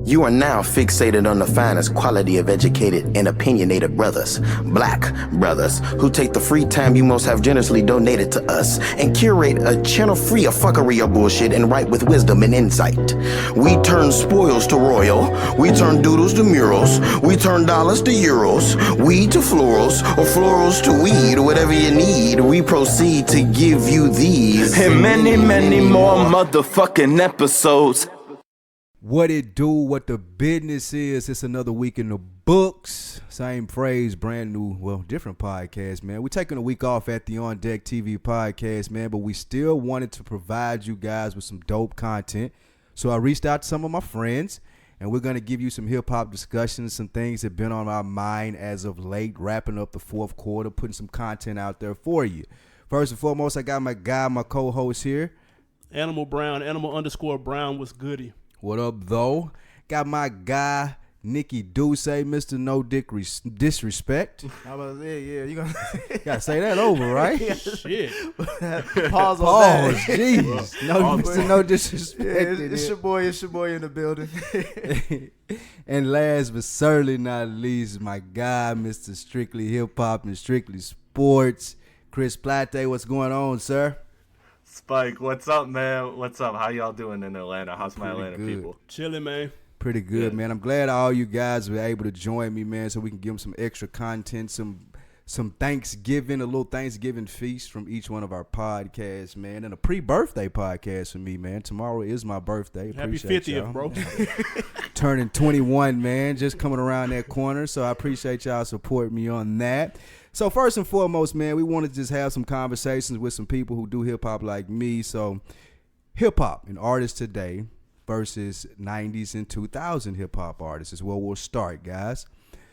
You are now fixated on the finest quality of educated and opinionated brothers, black brothers, who take the free time you most have generously donated to us and curate a channel free of fuckery or bullshit and write with wisdom and insight. We turn spoils to royal, we turn doodles to murals, we turn dollars to euros, weed to florals, or florals to weed, whatever you need. We proceed to give you these and many, many more motherfucking episodes. What it do, what the business is. It's another week in the books. Same phrase, brand new, well, different podcast, man. We're taking a week off at the OnDeckTV Podcast, man, but we still wanted to provide you guys with some dope content. So I reached out to some of my friends, and we're going to give you some hip-hop discussions, some things that have been on our mind as of late, wrapping up the fourth quarter, putting some content out there for you. First and foremost, I got my guy, my co-host here. Animal _Brown was goody. What up, though? Got my guy, Nicky Duce, Mr. No Dick Disrespect. How about that? Yeah, you gonna gotta say that over, right? Shit. Pause on that. Jeez. No, Mr. No Disrespect. Yeah, it's your boy in the building. And last but certainly not least, my guy, Mr. Strictly Hip Hop and Strictly Sports, Chris Platte. What's going on, sir? Spike, what's up, man? What's up? How y'all doing in Atlanta? How's my Pretty Atlanta good. people? Chilling, man. Pretty good, man. I'm glad all you guys were able to join me, man, so we can give them some extra content, some Thanksgiving, a little Thanksgiving feast from each one of our podcasts, man, and a pre-birthday podcast for me, man. Tomorrow is my birthday. Happy Appreciate 50th, y'all. bro. Turning 21, man, just coming around that corner, so I appreciate y'all supporting me on that. So first and foremost, man, we want to just have some conversations with some people who do hip-hop like me. So hip-hop and artists today versus 90s and 2000 hip-hop artists is where we'll start, guys.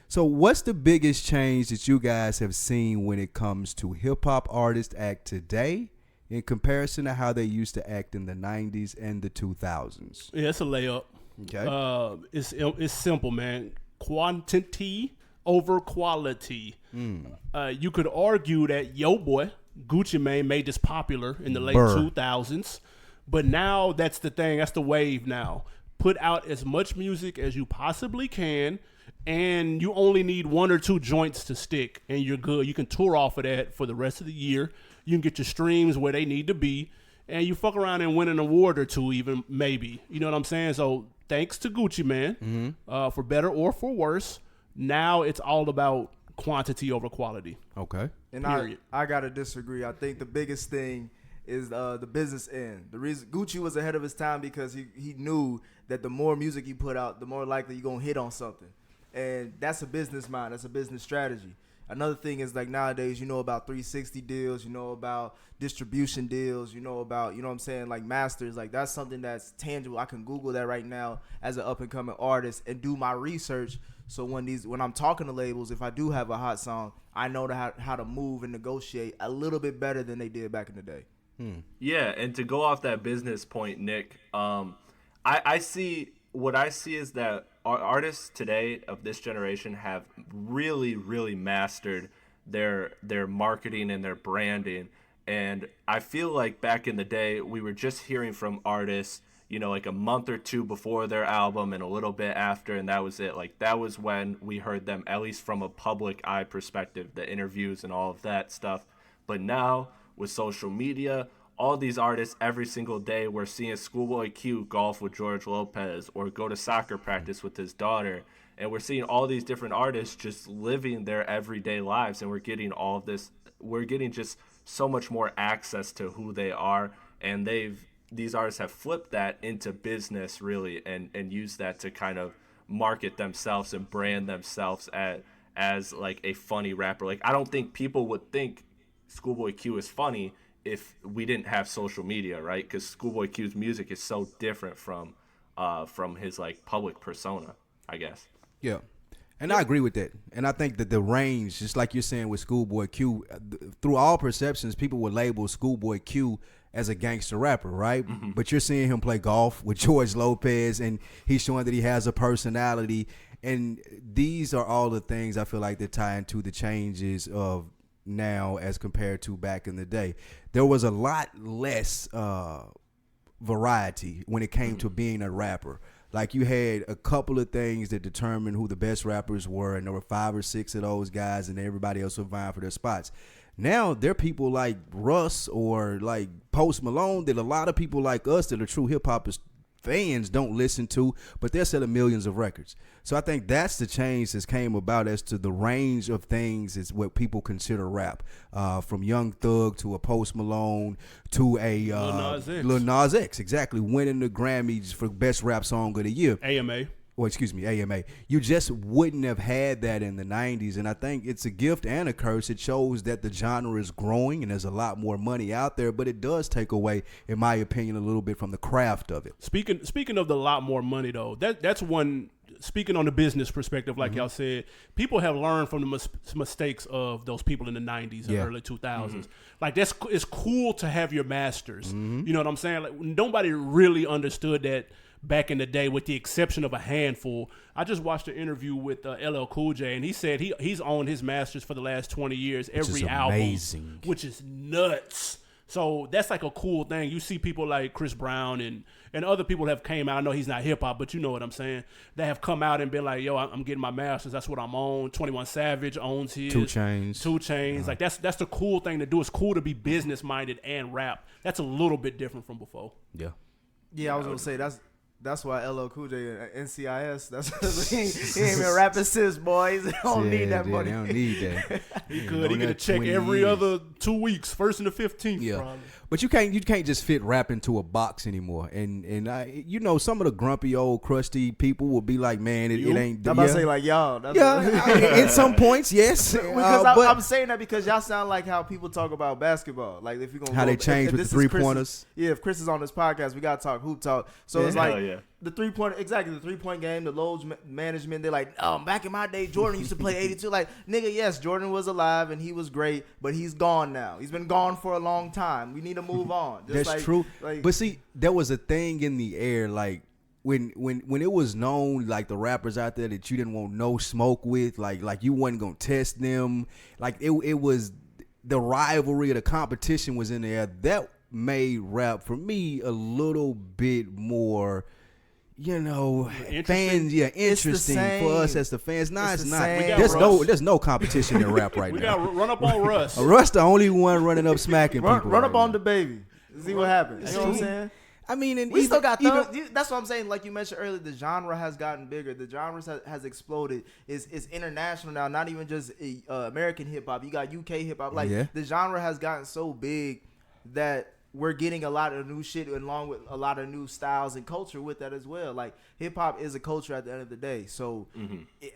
So what's the biggest change that you guys have seen when it comes to hip-hop artists act today in comparison to how they used to act in the 90s and the 2000s? Yeah, it's a layup. Okay. It's simple, man. Quantity over quality. You could argue that Yo Boy, Gucci Mane, made this popular in the late 2000s, but now that's the thing. That's the wave now. Put out as much music as you possibly can, and you only need one or two joints to stick, and you're good. You can tour off of that for the rest of the year. You can get your streams where they need to be, and you fuck around and win an award or two even, maybe. You know what I'm saying? So thanks to Gucci Mane, for better or for worse, now it's all about quantity over quality. Okay. And Period. I gotta disagree. I think the biggest thing is the business end. The reason Gucci was ahead of his time because he knew that the more music you put out, the more likely you're gonna hit on something. And that's a business mind. That's a business strategy. Another thing is like nowadays, you know about 360 deals, you know about distribution deals, you know about, you know what I'm saying, like masters. Like that's something that's tangible. I can Google that right now as an up and coming artist and do my research. So when I'm talking to labels, if I do have a hot song, I know how to move and negotiate a little bit better than they did back in the day. Yeah, and to go off that business point, Nick, I see what I see is that artists today of this generation have really, really mastered their marketing and their branding. And I feel like back in the day, we were just hearing from artists, you know, like a month or two before their album and a little bit after, and that was it. Like that was when we heard them, at least from a public eye perspective, the interviews and all of that stuff. But now with social media, all these artists, every single day, we're seeing Schoolboy Q golf with George Lopez or go to soccer practice with his daughter. And we're seeing all these different artists just living their everyday lives. And we're getting all of this, we're getting just so much more access to who they are. And these artists have flipped that into business, really, and used that to kind of market themselves and brand themselves as like a funny rapper. Like, I don't think people would think Schoolboy Q is funny if we didn't have social media, right? Because Schoolboy Q's music is so different from his like public persona, I guess. Yeah. And I agree with that. And I think that the range, just like you're saying with Schoolboy Q, through all perceptions, people would label Schoolboy Q as a gangster rapper, right? Mm-hmm. But you're seeing him play golf with George Lopez, and he's showing that he has a personality. And these are all the things I feel like that tie into the changes of now as compared to back in the day. There was a lot less variety when it came to being a rapper. Like you had a couple of things that determined who the best rappers were, and there were 5 or 6 of those guys, and everybody else was vying for their spots. Now there are people like Russ or like Post Malone that a lot of people like us that are true hip hop fans don't listen to, but they're selling millions of records. So I think that's the change that's came about as to the range of things is what people consider rap. From Young Thug to a Post Malone to a Lil Nas X, exactly, winning the Grammys for Best Rap Song of the Year. AMA. You just wouldn't have had that in the 90s, and I think it's a gift and a curse. It shows that the genre is growing and there's a lot more money out there, but it does take away, in my opinion, a little bit from the craft of it. Speaking of the lot more money, though, that's one. Speaking on the business perspective, like y'all said, people have learned from the mistakes of those people in the 90s and early 2000s. Like, it's cool to have your masters. You know what I'm saying? Like, nobody really understood that back in the day, with the exception of a handful. I just watched an interview with LL Cool J, and he said he's owned his masters for the last 20 years, every album, which is nuts. So that's like a cool thing. You see people like Chris Brown and other people have came out. I know he's not hip hop, but you know what I'm saying. They have come out and been like, "Yo, I'm getting my masters. That's what I'm on." 21 Savage owns his. 2 Chainz. Like that's the cool thing to do. It's cool to be business minded and rap. That's a little bit different from before. Yeah, I was gonna say that's why LL Cool J NCIS. That's he ain't been rapping since, boys. They don't need that money. They don't need that. He could. He get a check every other 2 weeks, 1st and the 15th. Probably. But you can't just fit rap into a box anymore. And you know, some of the grumpy old crusty people will be like, man, it ain't. I'm about to say like y'all. In some points, yes. Because I'm saying that because y'all sound like how people talk about basketball. Like if you're gonna they change with the 3-pointers. If Chris is on this podcast, we gotta talk hoop talk. So it's like the 3-point game, the load management. They're like, back in my day, Jordan used to play 82. Like, nigga, yes, Jordan was alive and he was great, but he's gone now. He's been gone for a long time. We need to move on. That's true. But see, there was a thing in the air, like when it was known, like the rappers out there that you didn't want no smoke with, like you wasn't gonna test them. Like it was the rivalry or the competition was in there. That made rap for me a little bit more, you know, fans, interesting for us as the fans. No, it's not. There's no competition in rap right now. We got run up on Russ. Russ the only one running up smacking people. Run up on the baby. See what happens. You know what I'm saying? I mean, and we still got thugs. That's what I'm saying. Like you mentioned earlier, the genre has gotten bigger. The genre has exploded. It's international now. Not even just American hip hop. You got UK hip hop. Like the genre has gotten so big that we're getting a lot of new shit along with a lot of new styles and culture with that as well. Like hip hop is a culture at the end of the day. So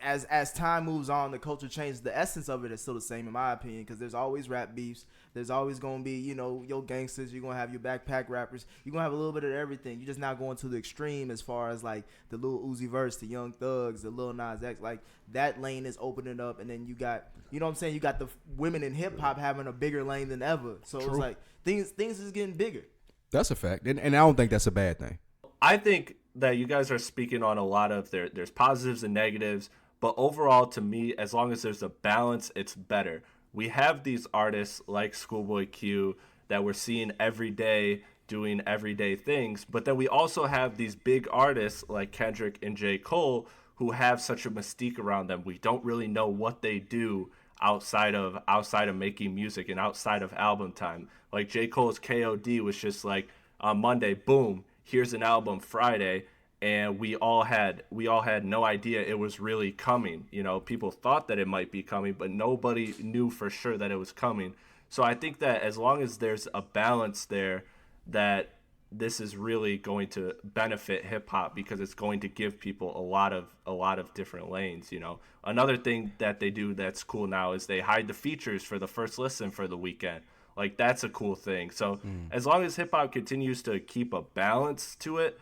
as time moves on, the culture changes. The essence of it is still the same in my opinion, because there's always rap beefs. There's always going to be, you know, your gangsters. You're going to have your backpack rappers. You're going to have a little bit of everything. You're just not going to the extreme as far as like the Lil Uzi Verse, the Young Thugs, the Lil Nas X. Like that lane is opening up, and then you got, you know what I'm saying, you got the women in hip hop having a bigger lane than ever. So it's like things is getting bigger. That's a fact, and I don't think that's a bad thing. I think that you guys are speaking on a lot of there's positives and negatives, but overall, to me, as long as there's a balance, it's better. We have these artists like Schoolboy Q that we're seeing every day doing everyday things, but then we also have these big artists like Kendrick and J. Cole who have such a mystique around them. We don't really know what they do outside of making music and outside of album time. Like J. Cole's KOD was just like on Monday, boom, here's an album Friday. And we all had no idea it was really coming. You know, people thought that it might be coming, but nobody knew for sure that it was coming. So I think that as long as there's a balance there, that this is really going to benefit hip hop because it's going to give people a lot of different lanes. You know, another thing that they do that's cool now is they hide the features for the first listen for the weekend. Like that's a cool thing. So as long as hip hop continues to keep a balance to it,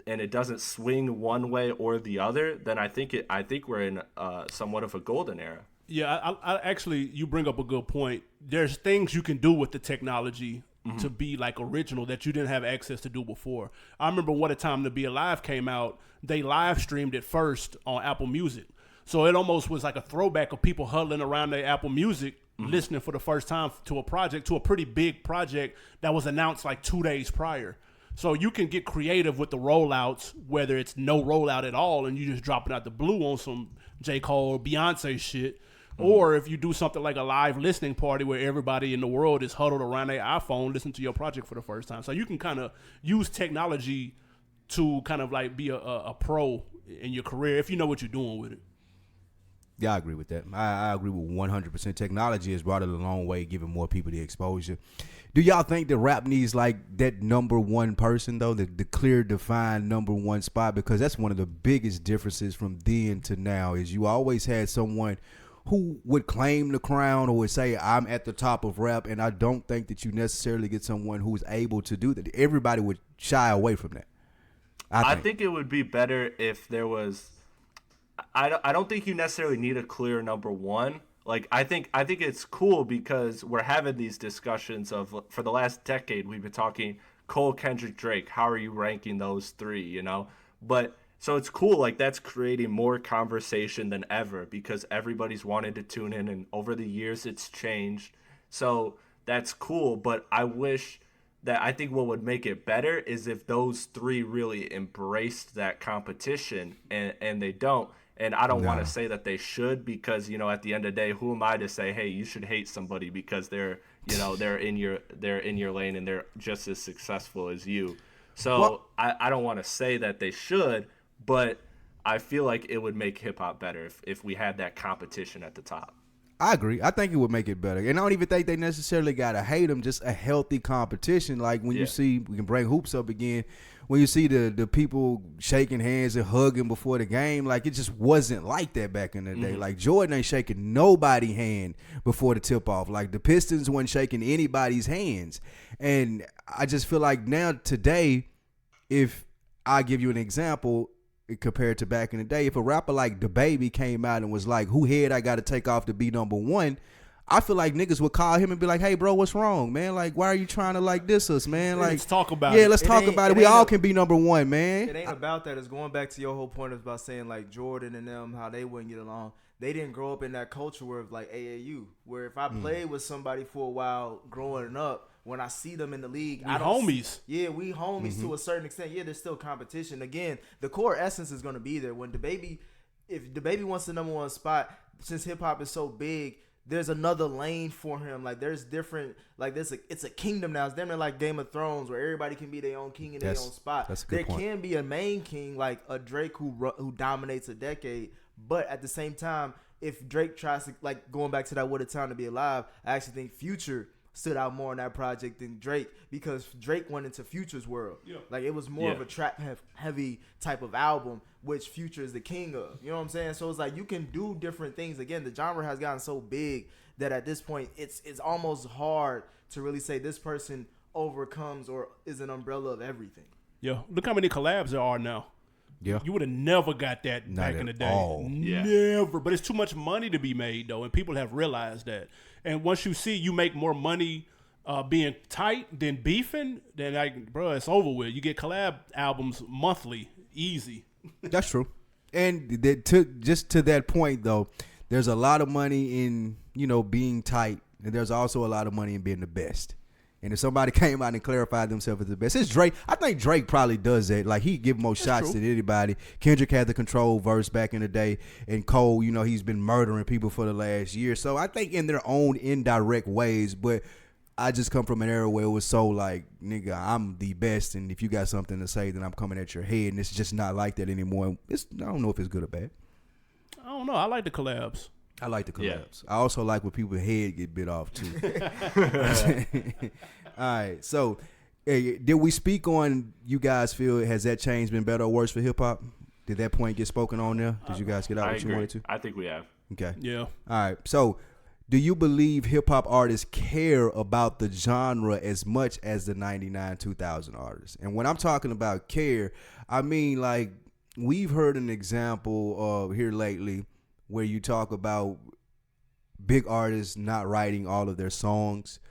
and it doesn't swing one way or the other, then I think we're in somewhat of a golden era. Yeah, I actually, you bring up a good point. There's things you can do with the technology to be like original that you didn't have access to do before. I remember What a Time to Be Alive came out, they live streamed it first on Apple Music. So it almost was like a throwback of people huddling around their Apple Music, listening for the first time to a project, to a pretty big project that was announced like 2 days prior. So you can get creative with the rollouts, whether it's no rollout at all and you just dropping out the blue on some J. Cole or Beyonce shit. Or if you do something like a live listening party where everybody in the world is huddled around their iPhone listening to your project for the first time. So you can kind of use technology to kind of like be a pro in your career if you know what you're doing with it. Yeah, I agree with that. I agree with 100%. Technology has brought it a long way, giving more people the exposure. Do y'all think that rap needs like that number one person though, the clear, defined number one spot? Because that's one of the biggest differences from then to now is you always had someone who would claim the crown or would say, I'm at the top of rap, and I don't think that you necessarily get someone who is able to do that. Everybody would shy away from that. I think it would be better if there was I don't think you necessarily need a clear number one. Like I think it's cool because we're having these discussions of for the last decade we've been talking Cole, Kendrick, Drake. How are you ranking those three, you know? But so it's cool, like that's creating more conversation than ever because everybody's wanted to tune in, and over the years it's changed. So that's cool, but I think what would make it better is if those three really embraced that competition, and they don't. And I don't want to say that they should because, you know, at the end of the day, who am I to say, hey, you should hate somebody because they're in your lane and they're just as successful as you. So I don't want to say that they should, but I feel like it would make hip hop better if we had that competition at the top. I agree. I think it would make it better. And I don't even think they necessarily got to hate them, just a healthy competition. Like when you see, we can bring hoops up again, when you see the people shaking hands and hugging before the game, like it just wasn't like that back in the day. Like Jordan ain't shaking nobody's hand before the tip off. Like the Pistons weren't shaking anybody's hands. And I just feel like now today, if I give you an example, compared to back in the day, if a rapper like DaBaby came out and was like, who head I got to take off to be number one, I feel like niggas would call him and be like, hey, bro, what's wrong, man? Like, why are you trying to like diss us, man? Like, let's talk about it. Yeah, let's talk about it. We all can be number one, man. It ain't about that. It's going back to your whole point about saying like Jordan and them, how they wouldn't get along. They didn't grow up in that culture where it's like AAU, where if I played with somebody for a while growing up, when I see them in the league, we homies. We homies to a certain extent. Yeah, there's still competition. Again, the core essence is going to be there. When if DaBaby wants the number one spot, since hip hop is so big, there's another lane for him. Like there's different, like it's a kingdom now. It's damn near like Game of Thrones, where everybody can be their own king in their own spot. That's a good point. Can be a main king like a Drake who dominates a decade, but at the same time, if Drake tries to, like going back to that What a Time to Be Alive, I actually think Future stood out more in that project than Drake because Drake went into Future's world. Yeah. Like it was more of a trap heavy type of album, which Future is the king of. You know what I'm saying? So it's like you can do different things. Again, the genre has gotten so big that at this point it's almost hard to really say this person overcomes or is an umbrella of everything. Yeah. Look how many collabs there are now. Yeah. You would have never got that back in the day. All. Never. But it's too much money to be made, though, and people have realized that. And once you see you make more money being tight than beefing, then, like, bro, it's over with. You get collab albums monthly, easy. That's true. And just to that point, though, there's a lot of money in, being tight, and there's also a lot of money in being the best. And if somebody came out and clarified themselves as the best, it's Drake. I think Drake probably does that. Like, he give more shots than anybody. Kendrick had the control verse back in the day. And Cole, he's been murdering people for the last year. So I think in their own indirect ways. But I just come from an era where it was so like, nigga, I'm the best. And if you got something to say, then I'm coming at your head. And it's just not like that anymore. I don't know if it's good or bad. I don't know. I like the collabs. I like the collabs. Yeah. I also like when people's head get bit off too. All right. So, did we speak on? You guys feel has that change been better or worse for hip hop? Did that point get spoken on there? Did you guys get out what you wanted to? I think we have. Okay. Yeah. All right. So, do you believe hip hop artists care about the genre as much as the 99, 2000 artists? And when I'm talking about care, I mean like we've heard an example here lately where you talk about big artists not writing all of their songs.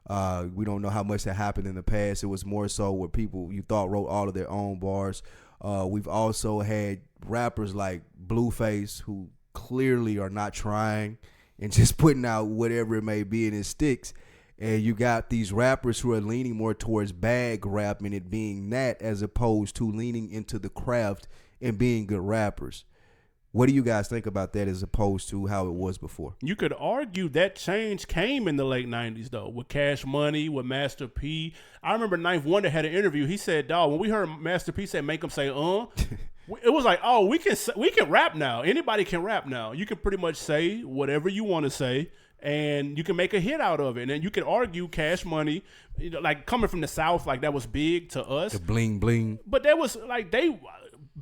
We don't know how much that happened in the past. It was more so where people you thought wrote all of their own bars. We've also had rappers like Blueface who clearly are not trying and just putting out whatever it may be and it sticks. And you got these rappers who are leaning more towards bag rap and it being that as opposed to leaning into the craft and being good rappers. What do you guys think about that as opposed to how it was before? You could argue that change came in the late 90s, though, with Cash Money, with Master P. I remember Ninth Wonder had an interview. He said, dog, when we heard Master P say, make him say, it was like, oh, we can rap now. Anybody can rap now. You can pretty much say whatever you want to say, and you can make a hit out of it. And then you can argue Cash Money, like coming from the South, like that was big to us. The bling bling. But that was like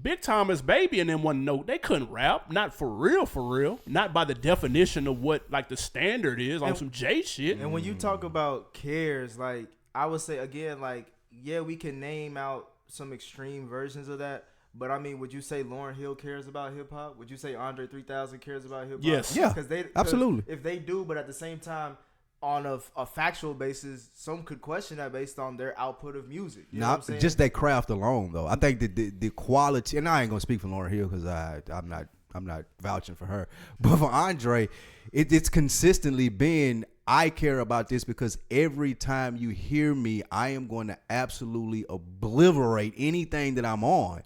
Big Thomas Baby and them one note, they couldn't rap, not for real, not by the definition of what like the standard is on some J shit. And when you talk about cares, like I would say again, like yeah, we can name out some extreme versions of that. But I mean, would you say Lauryn Hill cares about hip hop? Would you say Andre 3000 cares about hip hop? Yes. Yeah, Cause absolutely. If they do, but at the same time, on a factual basis, some could question that based on their output of music. You know what I'm saying? Just that craft alone, though. I think that the quality, and I ain't gonna speak for Lauryn Hill because I'm not vouching for her, but for Andre, it's consistently been. I care about this because every time you hear me, I am going to absolutely obliterate anything that I'm on.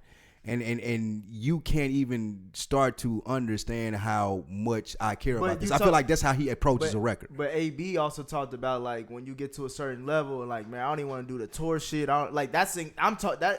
And you can't even start to understand how much I care about this. I feel like that's how he approaches a record. But AB also talked about like when you get to a certain level and like, man, I don't even want to do the tour shit. I don't like that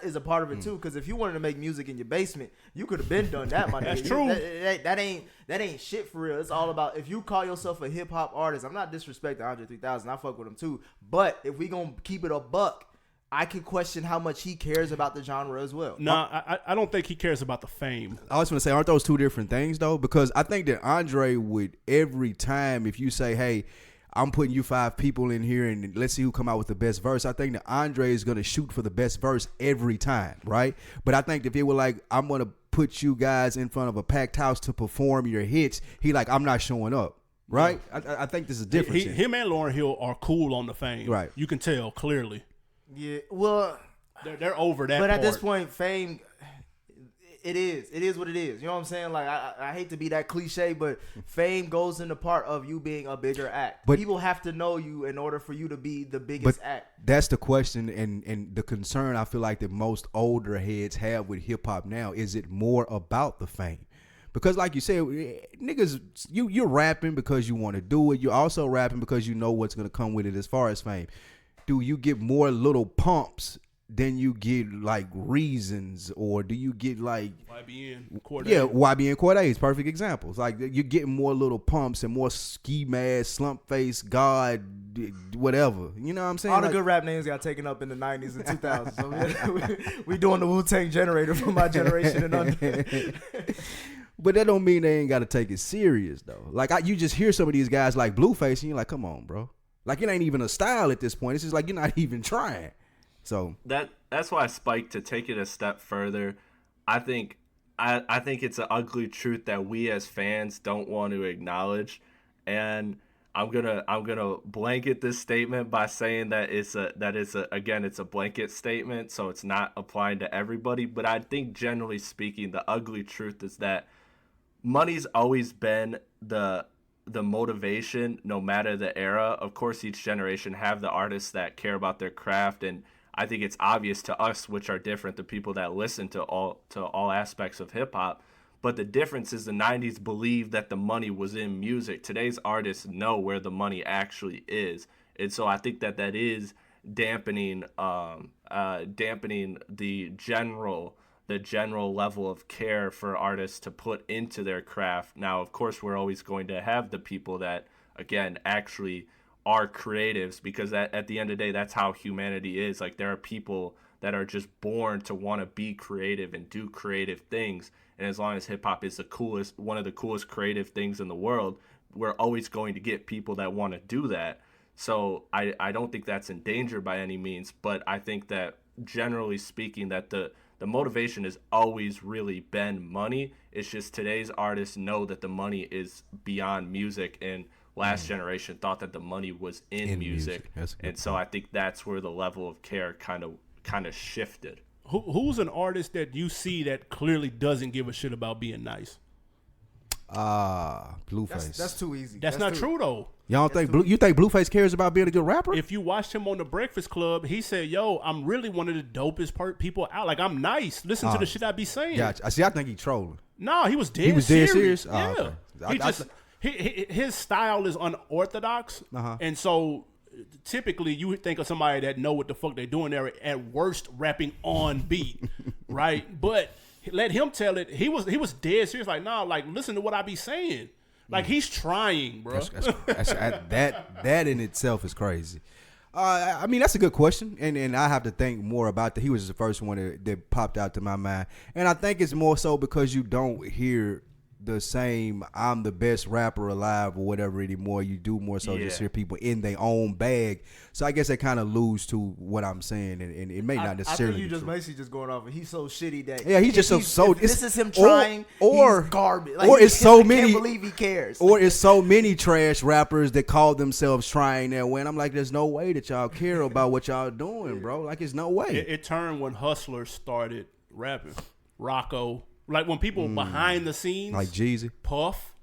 is a part of it too. Because if you wanted to make music in your basement, you could have been done that. My That's nigga. true. That ain't shit for real. It's all about if you call yourself a hip hop artist. I'm not disrespecting Andre 3000. I fuck with him too. But if we gonna keep it a buck, I could question how much he cares about the genre as well. No, I don't think he cares about the fame. I was going to say, aren't those two different things, though? Because I think that Andre would, every time, if you say, hey, I'm putting you 5 people in here and let's see who come out with the best verse, I think that Andre is going to shoot for the best verse every time, right? But I think if it were like, I'm going to put you guys in front of a packed house to perform your hits, he like, I'm not showing up, right? I think this is different. Him and Lauryn Hill are cool on the fame. Right. You can tell clearly. Yeah, well, they're over that. But part. at this point, fame, it is what it is. You know what I'm saying? Like I hate to be that cliche, but fame goes in the part of you being a bigger act. But people have to know you in order for you to be the biggest act. That's the question and the concern I feel like that most older heads have with hip hop now. Is it more about the fame? Because like you said, niggas, you're rapping because you want to do it. You're also rapping because you know what's going to come with it as far as fame. Do you get more little pumps than you get like reasons, or do you get like YBN Cordae? Yeah, YBN Cordae is perfect examples. Like you're getting more little pumps and more ski mask, slump face, God, whatever. You know what I'm saying? All the good rap names got taken up in the 90s and 2000s. So we doing the Wu-Tang generator for my generation and under. But that don't mean they ain't got to take it serious though. Like you just hear some of these guys like Blueface, and you're like, come on, bro. Like it ain't even a style at this point. It's just like you're not even trying. So that's why Spike, to take it a step further, I think it's an ugly truth that we as fans don't want to acknowledge, and I'm gonna blanket this statement by saying that it's a blanket statement, so it's not applying to everybody. But I think generally speaking, the ugly truth is that money's always been the motivation, no matter the era. Of course, each generation have the artists that care about their craft, and I think it's obvious to us, which are different, the people that listen to all aspects of hip hop. But the difference is the 90s believed that the money was in music. Today's artists know where the money actually is, and so I think that is dampening the general level of care for artists to put into their craft. Now, of course, we're always going to have the people that, again, actually are creatives, because at the end of the day, that's how humanity is. Like, there are people that are just born to want to be creative and do creative things. And as long as hip hop is one of the coolest creative things in the world, we're always going to get people that want to do that. So I don't think that's in danger by any means, but I think that generally speaking, that the motivation has always really been money. It's just today's artists know that the money is beyond music, and last generation thought that the money was in music. And so I think that's where the level of care kind of shifted. Who's an artist that you see that clearly doesn't give a shit about being nice? Blueface. That's too easy. That's not true though. Y'all think you think Blueface cares about being a good rapper? If you watched him on the Breakfast Club, he said, "Yo, I'm really one of the dopest people out. Like I'm nice. Listen to the shit I be saying." Gotcha. I see. I think he trolling. No, he was dead. He was dead serious. serious? Oh, Yeah. okay. His style is unorthodox, and so typically you would think of somebody that know what the fuck they're doing there at worst rapping on beat, right? But let him tell it. He was dead serious. Like, nah, like listen to what I be saying. Like he's trying, bro. That in itself is crazy. I mean, that's a good question, and I have to think more about that. He was the first one that popped out to my mind, and I think it's more so because you don't hear the same "I'm the best rapper alive" or whatever anymore. You do more so just hear people in their own bag. So I guess they kind of lose to what I'm saying, and it may not necessarily. I think you be just true. basically just going off. He's so shitty that He's just so. This is him trying, or he's garbage. Like, or it's so I many. can't believe he cares. Or it's so many trash rappers that call themselves trying their way. And I'm like, there's no way that y'all care about what y'all doing, bro. Like, it's no way. It turned when hustlers started rapping. Rocco. Like when people behind the scenes. Like Jeezy. Puff.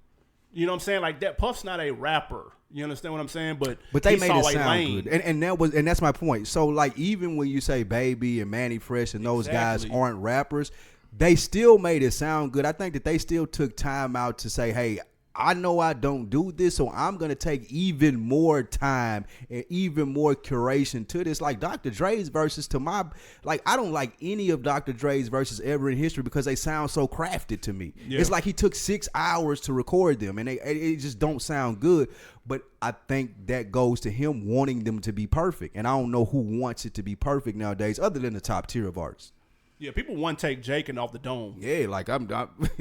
You know what I'm saying? Like that Puff's not a rapper. You understand what I'm saying? But they made it sound good. And that's my point. So like even when you say Baby and Manny Fresh and those guys aren't rappers, they still made it sound good. I think that they still took time out to say, hey, I know I don't do this, so I'm going to take even more time and even more curation to this. Like Dr. Dre's verses I don't like any of Dr. Dre's verses ever in history because they sound so crafted to me. Yeah. It's like he took 6 hours to record them and it just don't sound good. But I think that goes to him wanting them to be perfect. And I don't know who wants it to be perfect nowadays other than the top tier of artists. Yeah, people one take Jakin off the dome. Yeah, like I'm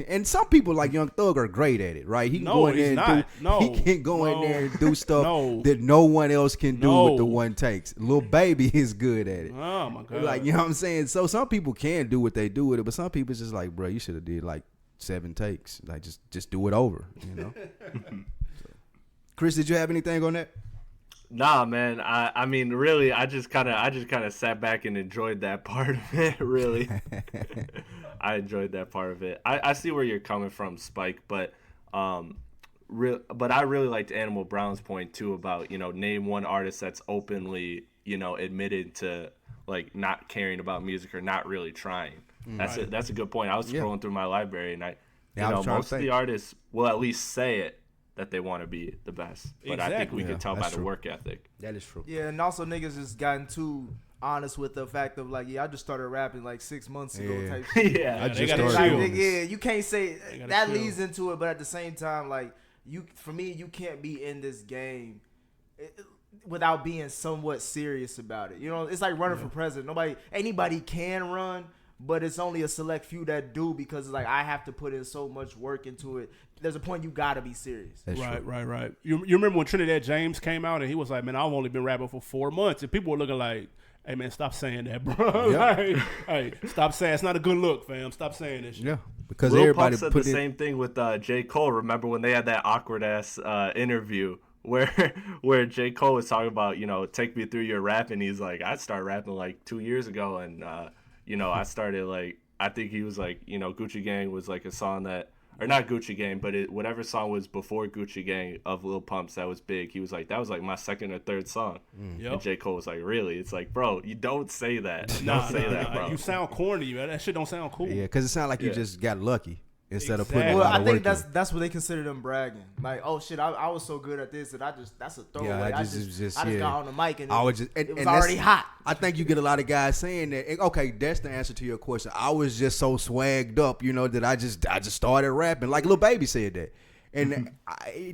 and some people like Young Thug are great at it, right? He can go in there he can go in there and do stuff that no one else can do with the one takes. Lil Baby is good at it. Oh my god. Like, you know what I'm saying? So some people can do what they do with it, but some people it's just like, bro, you should have did like 7 takes. Like just do it over, you know? So. Chris, did you have anything on that? Nah, man. I mean, really, I just kind of sat back and enjoyed that part of it. Really, I enjoyed that part of it. I see where you're coming from, Spike, but I really liked Animal Brown's point too about name one artist that's openly admitted to like not caring about music or not really trying. That's a good point. I was scrolling through my library and most of the artists will at least say it, that they want to be the best. But I think we can tell by the work ethic. That is true. Yeah, and also niggas just gotten too honest with the fact of like, I just started rapping like 6 months ago type shit. I just started. You can't say that leads into it, but at the same time, like for me, you can't be in this game without being somewhat serious about it. It's like running for president. Anybody can run, but it's only a select few that do because it's like I have to put in so much work into it. There's a point you gotta be serious. Right. You remember when Trinidad James came out and he was like, man, I've only been rapping for 4 months, and people were looking like, hey man, stop saying that, bro. Yep. hey, stop saying it's not a good look, fam. Stop saying this shit. Yeah, because Lil everybody Pump said the same thing with J. Cole. Remember when they had that awkward ass interview where J. Cole was talking about, take me through your rap, and he's like, I started rapping like 2 years ago, and I started like, I think he was like, Gucci Gang was like a song that, or not Gucci Gang, but whatever song was before Gucci Gang of Lil Pump's that was big. He was like, that was like my second or third song. Yep. And J. Cole was like, really? It's like, bro, you don't say that. Don't say that, bro. You sound corny, man. That shit don't sound cool. Yeah, because it sounds like you just got lucky. Instead of putting a lot I of think work that's what they consider them bragging. Like, oh shit, I was so good at this that that's a throwaway. I just got on the mic and it was already hot. I think you get a lot of guys saying that. Okay, that's the answer to your question. I was just so swagged up, that I just started rapping. Like Lil Baby said that. And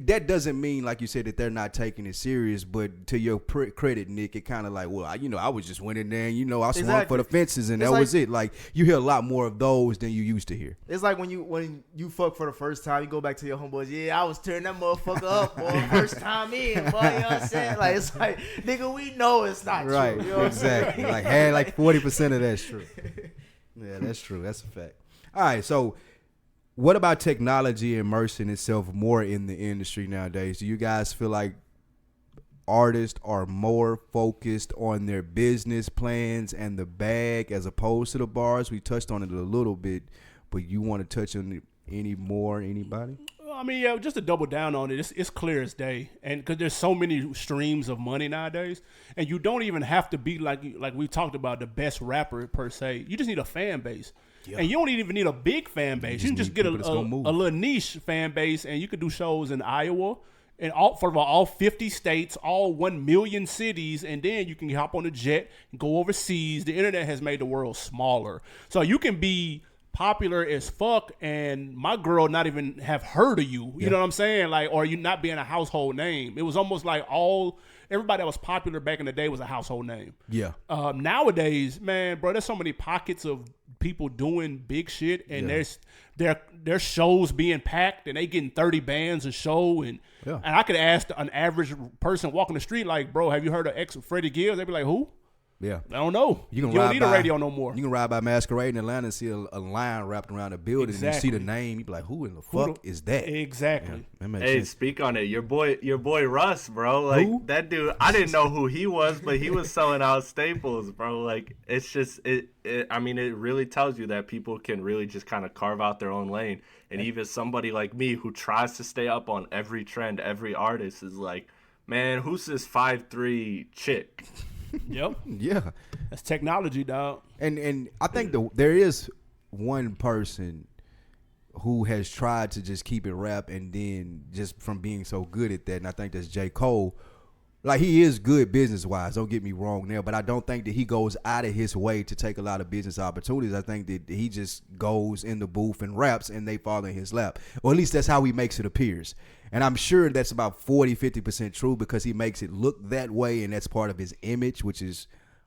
that doesn't mean, like you said, that they're not taking it serious. But to your credit, Nick, it kind of like, well, I was just went in there and, I swung for the fences and that was it. Like, you hear a lot more of those than you used to hear. It's like when you fuck for the first time, you go back to your homeboys. Yeah, I was tearing that motherfucker up, boy, first time in, boy. You know what I'm saying? Like, it's like, nigga, we know it's not true. Right, you know exactly. Like, had like 40% of that's true. Yeah, that's true. That's a fact. All right, so what about technology immersing itself more in the industry nowadays? Do you guys feel like artists are more focused on their business plans and the bag as opposed to the bars? We touched on it a little bit, but you want to touch on it anybody? I mean, yeah, just to double down on it, it's clear as day, and because there's so many streams of money nowadays, and you don't even have to be like we talked about the best rapper per se. You just need a fan base, and you don't even need a big fan base. You can just get a little niche fan base, and you could do shows in Iowa, and all 50 states, all 1 million cities, and then you can hop on a jet and go overseas. The internet has made the world smaller, so you can be popular as fuck and my girl not even have heard of you. You know what I'm saying? Like, or you not being a household name. It was almost like everybody that was popular back in the day was a household name. Yeah. Nowadays, man, bro, there's so many pockets of people doing big shit, and there's shows being packed, and they getting 30 bands a show, and I could ask an average person walking the street, like, bro, have you heard of Freddie Gibbs? They'd be like, who? Yeah, I don't know. You don't need a radio no more. You can ride by Masquerade in Atlanta and see a line wrapped around a building, and you see the name. You be like, "Who in the fuck is that?" Exactly. Yeah, hey, speak on it. Your boy Russ, bro. Like that dude. I didn't know who he was, but he was selling out staples, bro. Like it's just I mean, it really tells you that people can really just kind of carve out their own lane, and even somebody like me who tries to stay up on every trend, every artist is like, man, who's this 5'3" chick? Yep. Yeah. That's technology, dog. And I think there is one person who has tried to just keep it rap, and then just from being so good at that, and I think that's J. Cole. Like, he is good business-wise, don't get me wrong there, but I don't think that he goes out of his way to take a lot of business opportunities. I think that he just goes in the booth and raps, and they fall in his lap. Or at least that's how he makes it appears. And I'm sure that's about 40-50% true, because he makes it look that way, and that's part of his image, which is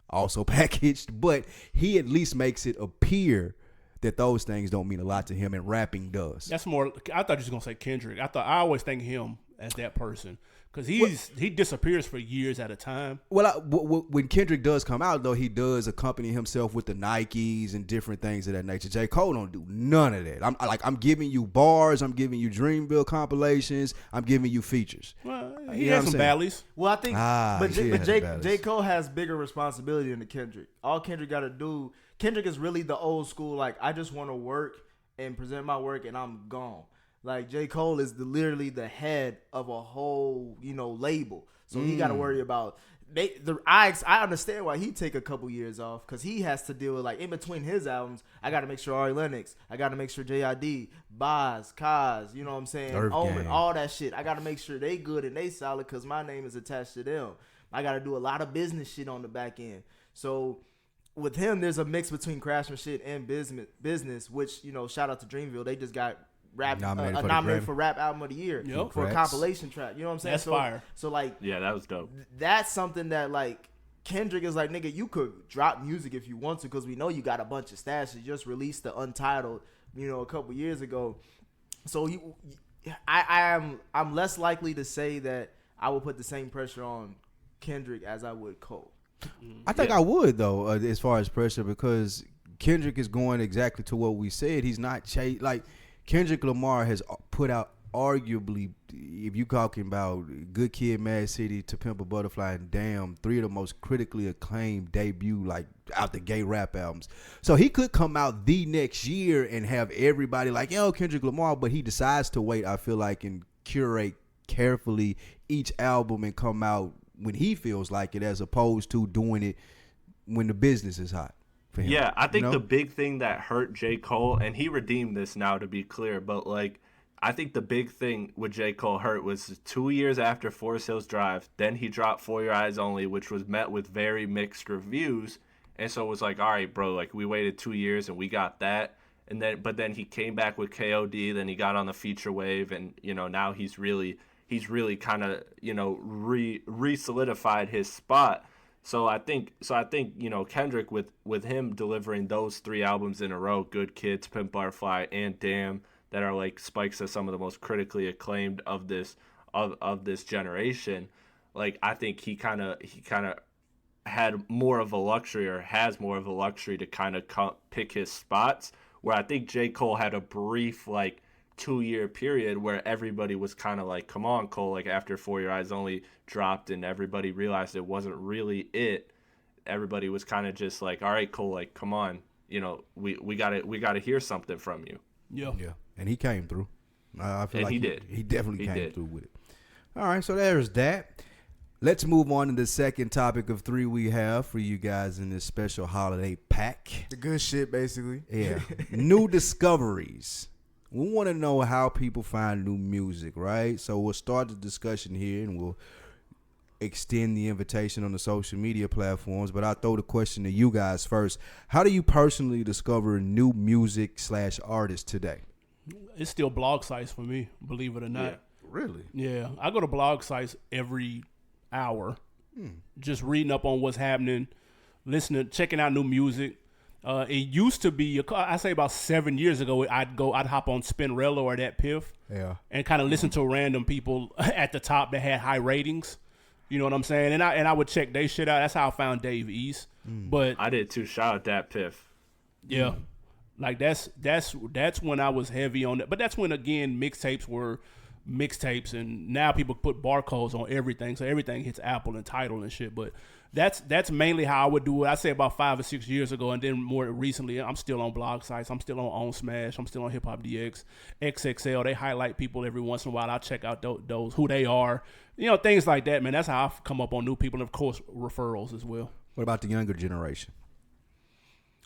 also packaged. But he at least makes it appear that those things don't mean a lot to him, and rapping does. That's more. I thought you was gonna say Kendrick. I always think him as that person, because he disappears for years at a time. Well, when Kendrick does come out, though, he does accompany himself with the Nikes and different things of that nature. J. Cole don't do none of that. I'm giving you bars. I'm giving you Dreamville compilations. I'm giving you features. Well, he has some valleys. Well, I think, but J. Cole has bigger responsibility than Kendrick. All Kendrick got to do, Kendrick is really the old school, like, I just want to work and present my work and I'm gone. Like, J. Cole is literally the head of a whole, label. So he got to worry about I understand why he take a couple years off, because he has to deal with, like, in between his albums, I got to make sure Ari Lennox, I got to make sure J.I.D., Boz, Kaz, you know what I'm saying, Omen, all that shit. I got to make sure they good and they solid, because my name is attached to them. I got to do a lot of business shit on the back end. So with him, there's a mix between craftsmanship and business, which, shout out to Dreamville. They just got nominated for Rap Album of the Year for a compilation track. You know what I'm saying? That's fire. So, like, yeah, that was dope. That's something that, like, Kendrick is like, nigga, you could drop music if you want to, because we know you got a bunch of stats. You just released the Untitled, a couple years ago. So I'm less likely to say that I would put the same pressure on Kendrick as I would Cole. I think I would, though, as far as pressure, because Kendrick is going exactly to what we said. He's not Kendrick Lamar has put out, arguably, if you talking about Good Kid, Mad City, To Pimp a Butterfly, and Damn, 3 of the most critically acclaimed debut, like, out the gay rap albums. So he could come out the next year and have everybody like, yo, Kendrick Lamar, but he decides to wait, I feel like, and curate carefully each album and come out when he feels like it, as opposed to doing it when the business is hot. Yeah, I think the big thing that hurt J. Cole, and he redeemed this now, to be clear, but, like, I think the big thing with J. Cole hurt was 2 years after Forest Hills Drive, then he dropped For Your Eyes Only, which was met with very mixed reviews, and so it was like, all right, bro, like, we waited 2 years and we got that, but then he came back with KOD, then he got on the feature wave, and, now he's really kind of, re-solidified his spot. So I think Kendrick, with him delivering those 3 albums in a row, Good Kids, Pimp Butterfly, and Damn, that are like spikes as some of the most critically acclaimed of this generation, like, I think he kind of had more of a luxury, or has more of a luxury, to kind of pick his spots, where I think J. Cole had a brief, like, 2-year period where everybody was kind of like, come on, Cole, like, after For Your Eyes Only dropped and everybody realized it wasn't really it, everybody was kind of just like, all right, Cole, like, come on, we gotta hear something from you. Yeah. And he came through. I feel And like he did. He definitely He came did. through with it. All right, so there's that. Let's move on to the second topic of 3 we have for you guys in this special holiday pack. The good shit, basically. Yeah. New discoveries. We want to know how people find new music, right? So we'll start the discussion here and we'll extend the invitation on the social media platforms. But I'll throw the question to you guys first. How do you personally discover new music / artists today? It's still blog sites for me, believe it or not. Yeah. Really? Yeah, I go to blog sites every hour, just reading up on what's happening, listening, checking out new music. It used to be, I say about 7 years ago, I'd hop on Spinrilla or that Piff, and kind of listen to random people at the top that had high ratings. You know what I'm saying? And I would check their shit out. That's how I found Dave East. But I did too. Shout out that Piff. yeah, like that's when I was heavy on it. But that's when again mixtapes were mixtapes, and now people put barcodes on everything, so everything hits Apple and Tidal and shit. But that's mainly how I would do it. I say about 5 or 6 years ago, and then more recently, I'm still on blog sites. I'm still on Smash. I'm still on Hip Hop DX, XXL. They highlight people every once in a while. I check out those who they are, things like that. Man, that's how I've come up on new people, and of course referrals as well. What about the younger generation?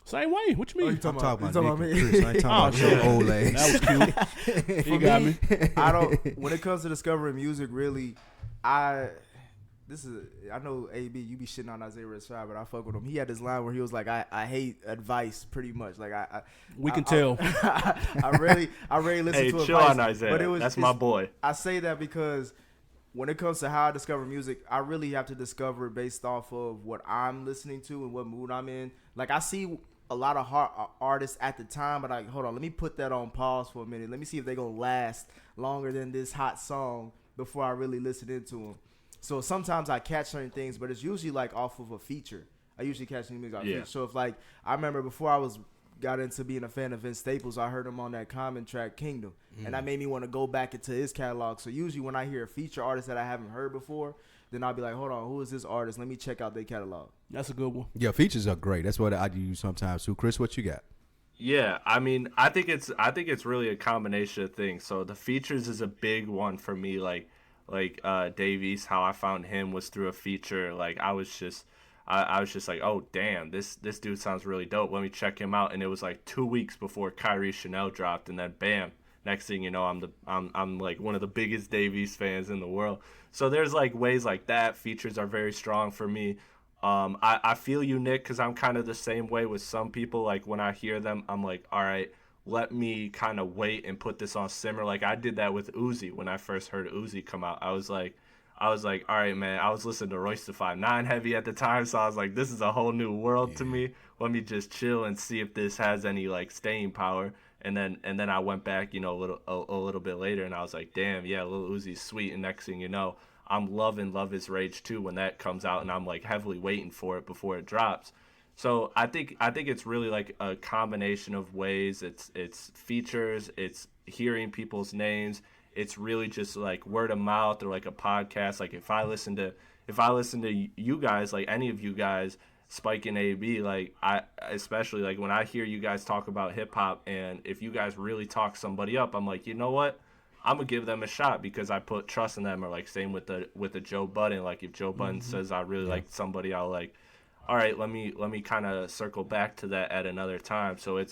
Same way. What you mean? I'm talking you talking about about Nick me? and Chris. I ain't talking about your old age. That was cute. You got me. I don't. When it comes to discovering music, really, I know AB, you be shitting on Isaiah Rashad, but I fuck with him. He had this line where he was like, "I hate advice, pretty much." Like We can tell. I really listen Hey, to chill advice, on Isaiah. but That's my boy. I say that because when it comes to how I discover music, I really have to discover it based off of what I'm listening to and what mood I'm in. Like I see a lot of artists at the time, but hold on, let me put that on pause for a minute. Let me see if they're gonna last longer than this hot song before I really listen into them. So sometimes I catch certain things, but it's usually like off of a feature. I usually catch new music off feature. So if I remember before I got into being a fan of Vince Staples, I heard him on that Common track Kingdom, and that made me want to go back into his catalog. So usually when I hear a feature artist that I haven't heard before, then I'll be like, hold on, who is this artist? Let me check out their catalog. That's a good one. Yeah, features are great. That's what I use sometimes too. Chris, what you got? Yeah, I mean, I think it's really a combination of things. So the features is a big one for me. Like Dave East, how I found him was through a feature. Like I was just like, oh damn, this dude sounds really dope. Let me check him out. And it was like 2 weeks before Kyrie Chanel dropped, and then bam, next thing you know, I'm like one of the biggest Dave East fans in the world. So there's like ways like that. Features are very strong for me. I feel you, Nick, because I'm kind of the same way with some people. Like when I hear them, I'm like, all right, let me kind of wait and put this on simmer. Like I did that with Uzi when I first heard Uzi come out. I was like, all right, man. I was listening to Royce the 5'9" heavy at the time, so I was like, this is a whole new world to me. Let me just chill and see if this has any like staying power. And then I went back, a little bit later, and I was like, damn, yeah, Lil Uzi's sweet. And next thing you know, I'm loving Love Is Rage 2 when that comes out, and I'm like heavily waiting for it before it drops. So I think it's really like a combination of ways. It's features, it's hearing people's names, it's really just like word of mouth or like a podcast. Like if I listen to you guys, like any of you guys, Spike and AB, like I especially like when I hear you guys talk about hip hop, and if you guys really talk somebody up, I'm like, you know what? I'm gonna give them a shot because I put trust in them. Or like same with the Joe Budden. Like if Joe Budden says I really like somebody, I'll like, all right, let me kind of circle back to that at another time. So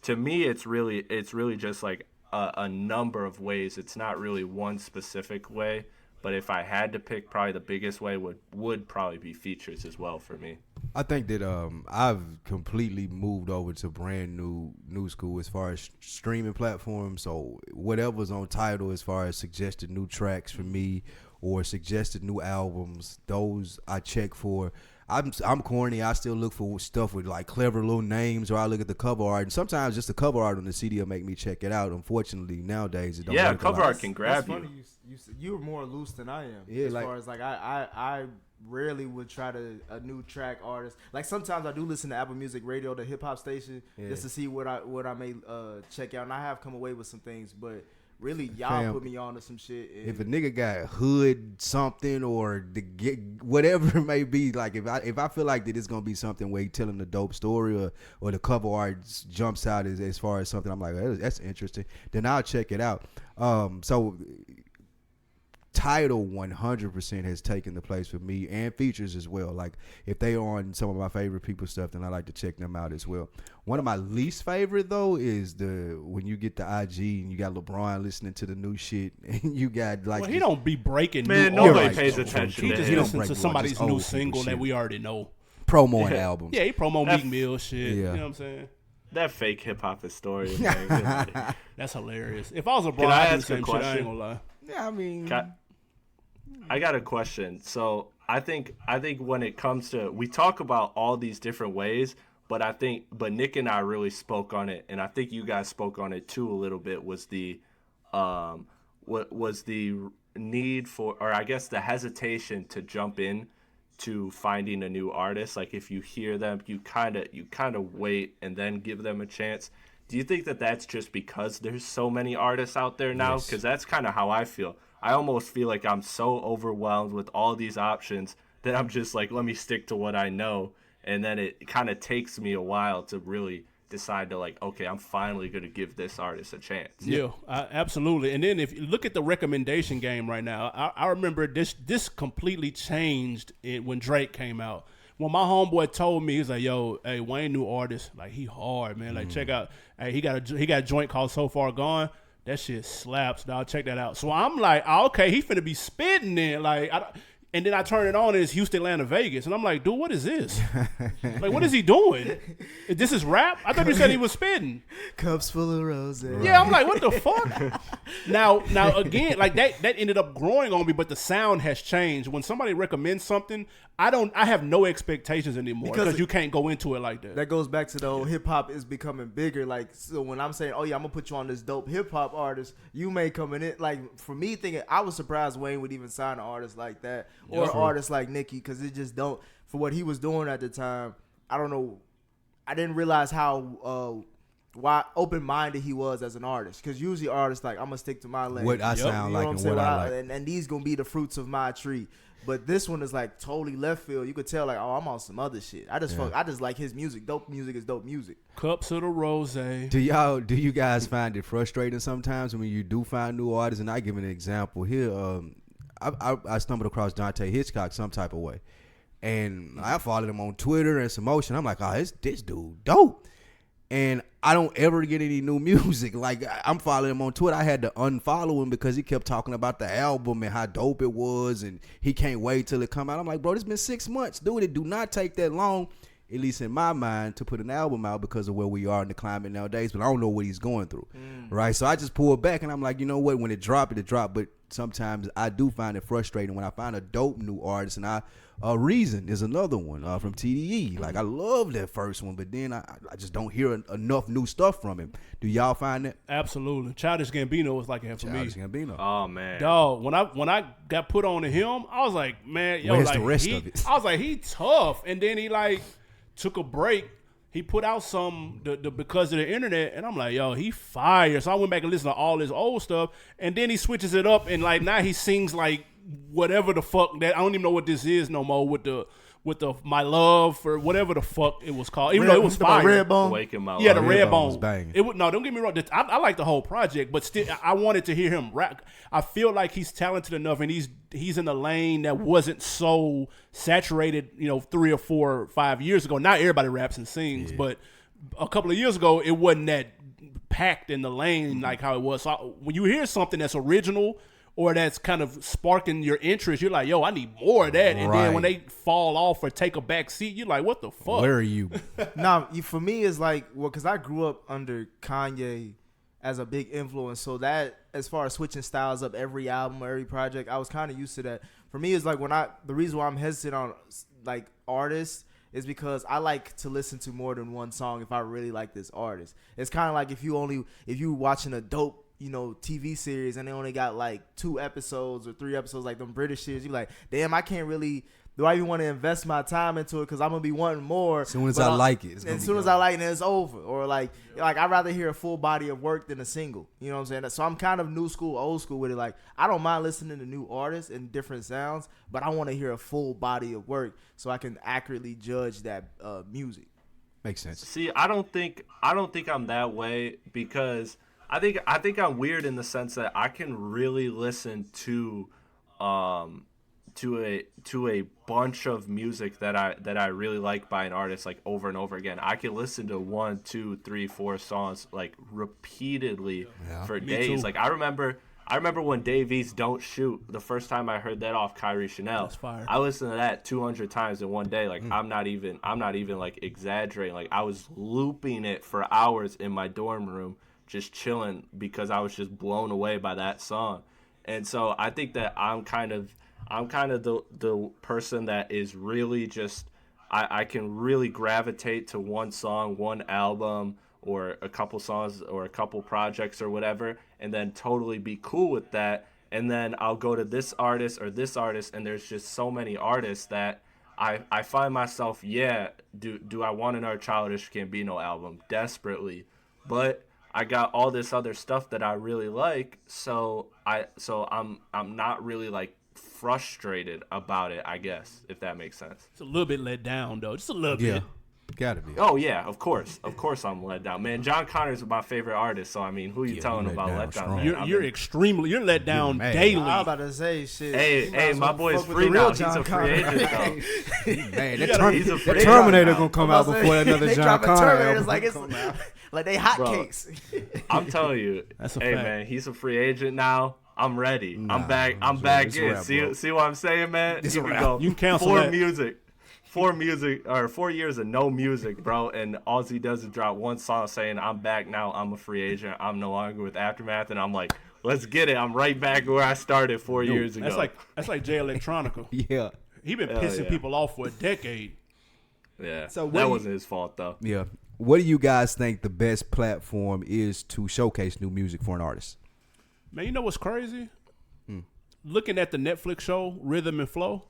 to me it's really just like a number of ways. It's not really one specific way, but if I had to pick, probably the biggest way would probably be features as well for me. I think that I've completely moved over to brand new school as far as streaming platforms. So whatever's on Tidal as far as suggested new tracks for me or suggested new albums, those I check for. I'm corny. I still look for stuff with like clever little names, or I look at the cover art, and sometimes just the cover art on the CD will make me check it out. Unfortunately, nowadays it don't. Yeah, work cover a lot. art can grab you. Funny you're more loose than I am. Yeah, as like- far as like I rarely would try a new track artist. Like sometimes I do listen to Apple Music Radio, the hip hop station, just to see what I may check out. And I have come away with some things, but really y'all Fam, put me on to some shit. And If a nigga got hood something or whatever it may be, like if I feel like that it's gonna be something where he telling a dope story or the cover art jumps out as far as something I'm like, that's interesting, then I'll check it out. So title 100% has taken the place for me, and features as well. Like if they on some of my favorite people stuff, then I like to check them out as well. One of my least favorite though is when you get the IG and you got LeBron listening to the new shit and you got like, well, he don't be breaking. Man, new nobody artists, pays though. attention He to just him. listens to Just somebody's old new people single shit. that we already know. promoing albums. Yeah, he promo Meek Mill shit. Yeah. You know what I'm saying? That fake hip hop historian. Man, get outta here. That's hilarious. If I was LeBron, Can I I'd do the ask a same shit. I question? ain't gonna lie. Yeah, I mean, I got a question. So I think when it comes to, we talk about all these different ways, but Nick and I really spoke on it, and I think you guys spoke on it too a little bit. Was the what was the need for, or I guess the hesitation to jump in to finding a new artist? Like if you hear them, you kind of wait and then give them a chance. Do you think that that's just because there's so many artists out there now? Because that's kind of how I feel. I almost feel like I'm so overwhelmed with all these options that I'm just like, let me stick to what I know. And then it kind of takes me a while to really decide to like, okay, I'm finally going to give this artist a chance. Yeah, absolutely. And then if you look at the recommendation game right now, I remember this completely changed when Drake came out. When my homeboy told me, he's like, yo, hey, Wayne new artist, like he hard, man. Like check out, hey, he got a joint called So Far Gone. That shit slaps, dog. Check that out. So I'm like, oh, okay, he finna be spitting then. Like, and then I turn it on and it's Houston, Atlanta, Vegas. And I'm like, dude, what is this? Like, what is he doing? This is rap? I thought you said he was spitting. cups full of rose. Yeah, I'm like, what the fuck? Now again, like that ended up growing on me, but the sound has changed. When somebody recommends something, I have no expectations anymore because you can't go into it like that. That goes back to the whole hip hop is becoming bigger. Like, so when I'm saying, oh yeah, I'm gonna put you on this dope hip hop artist, you may come in. Like for me, thinking I was surprised Wayne would even sign an artist like that or an artist like Nicki, because it just don't, for what he was doing at the time. I don't know. I didn't realize how why open-minded he was as an artist, because usually artists like, I'm gonna stick to my lane. what I sound like and what I like. And these gonna be the fruits of my tree. But this one is like totally left field. You could tell like, oh, I'm on some other shit. I just like his music. Dope music is dope music. Cups of the rose. Do you guys find it frustrating sometimes when you do find new artists? And I give an example here. I stumbled across Dante Hitchcock some type of way, and I followed him on Twitter and some motion. I'm like, oh, this dude dope. And I don't ever get any new music. Like, I'm following him on Twitter. I had to unfollow him because he kept talking about the album and how dope it was, and he can't wait till it come out. I'm like, bro, it's been 6 months, dude. It do not take that long, at least in my mind, to put an album out because of where we are in the climate nowadays. But I don't know what he's going through, right? So I just pulled back, and I'm like, you know what? When it drop, it drop. But sometimes I do find it frustrating when I find a dope new artist, and Reason is another one from TDE. Like, I love that first one, but then I just don't hear enough new stuff from him. Do y'all find that? Absolutely. Childish Gambino was like that for me. Childish Gambino. Oh man, Dog, when I got put on to him, I was like, man, yo, Where's like the rest of it? I was like, he tough. And then he like took a break. He put out some because of the internet, and I'm like, yo, he fire. So I went back and listened to all his old stuff, and then he switches it up, and like now he sings like whatever the fuck that, I don't even know what this is no more, with the My Love or whatever the fuck it was called, even though it was fire. Redbone. Awaken My Yeah, Love. the Redbone was Redbone. banging. No, don't get me wrong. I like the whole project, but still, I wanted to hear him rap. I feel like he's talented enough, and he's in a lane that wasn't so saturated, 3 or 4 or 5 years ago. Now everybody raps and sings, but a couple of years ago, it wasn't that packed in the lane like how it was. So when you hear something that's original or that's kind of sparking your interest, you're like, yo, I need more of that. And then when they fall off or take a back seat, you're like, what the fuck? Where are you? Nah, for me, it's like, well, because I grew up under Kanye as a big influence. So that, as far as switching styles up every album or every project, I was kind of used to that. For me, it's like the reason why I'm hesitant on like artists is because I like to listen to more than one song if I really like this artist. It's kind of like if you watching a dope, TV series and they only got like 2 episodes or 3 episodes, like them British series, you're like, damn, I can't really Do I even want to invest my time into it? Because I'm gonna be wanting more. As soon as I like it, as soon as I like it, it's over. Or like I'd rather hear a full body of work than a single. You know what I'm saying? So I'm kind of new school, old school with it. Like I don't mind listening to new artists and different sounds, but I want to hear a full body of work so I can accurately judge that music. Makes sense. See, I don't think I'm that way because I think I'm weird in the sense that I can really listen to a bunch of music that I really like by an artist like over and over again. I can listen to 1, 2, 3, 4 songs like repeatedly for days. Like I remember when Dave East Don't Shoot, the first time I heard that off Kyrie Chanel. That's fire. I listened to that 200 times in one day. Like I'm not even like exaggerating. Like I was looping it for hours in my dorm room, just chilling because I was just blown away by that song. And so I think that I'm kind of the person that is really just I can really gravitate to one song, one album, or a couple songs or a couple projects or whatever, and then totally be cool with that. And then I'll go to this artist or this artist, and there's just so many artists that I find myself, do I want another Childish Gambino album? Desperately. But I got all this other stuff that I really like, so I'm not really like frustrated about it, I guess, if that makes sense. It's a little bit let down though, just a little bit. Gotta be. Oh yeah, of course I'm let down, man. John Connor's my favorite artist, so I mean, who you telling about let down? Man? You're let down daily. I'm about to say shit. Hey, my boy's free now. He's a free agent though. Man, that Terminator gonna come out before another John Connor album. Like they hotcakes. I'm telling you, That's a hey fact. man, he's a free agent now. I'm ready. I'm back in. See what I'm saying, man? It's Here a we wrap. go. You can cancel 4 that. music. 4 years of no music, bro, and all he does is drop one song saying, I'm back now, I'm a free agent, I'm no longer with Aftermath, and I'm like, let's get it. I'm right back where I started 4 years ago. That's like Jay Electronica. Yeah. He been pissing people off for a decade. Yeah, So that wasn't his fault, though. Yeah. What do you guys think the best platform is to showcase new music for an artist? Man, you know what's crazy? Looking at the Netflix show Rhythm and Flow,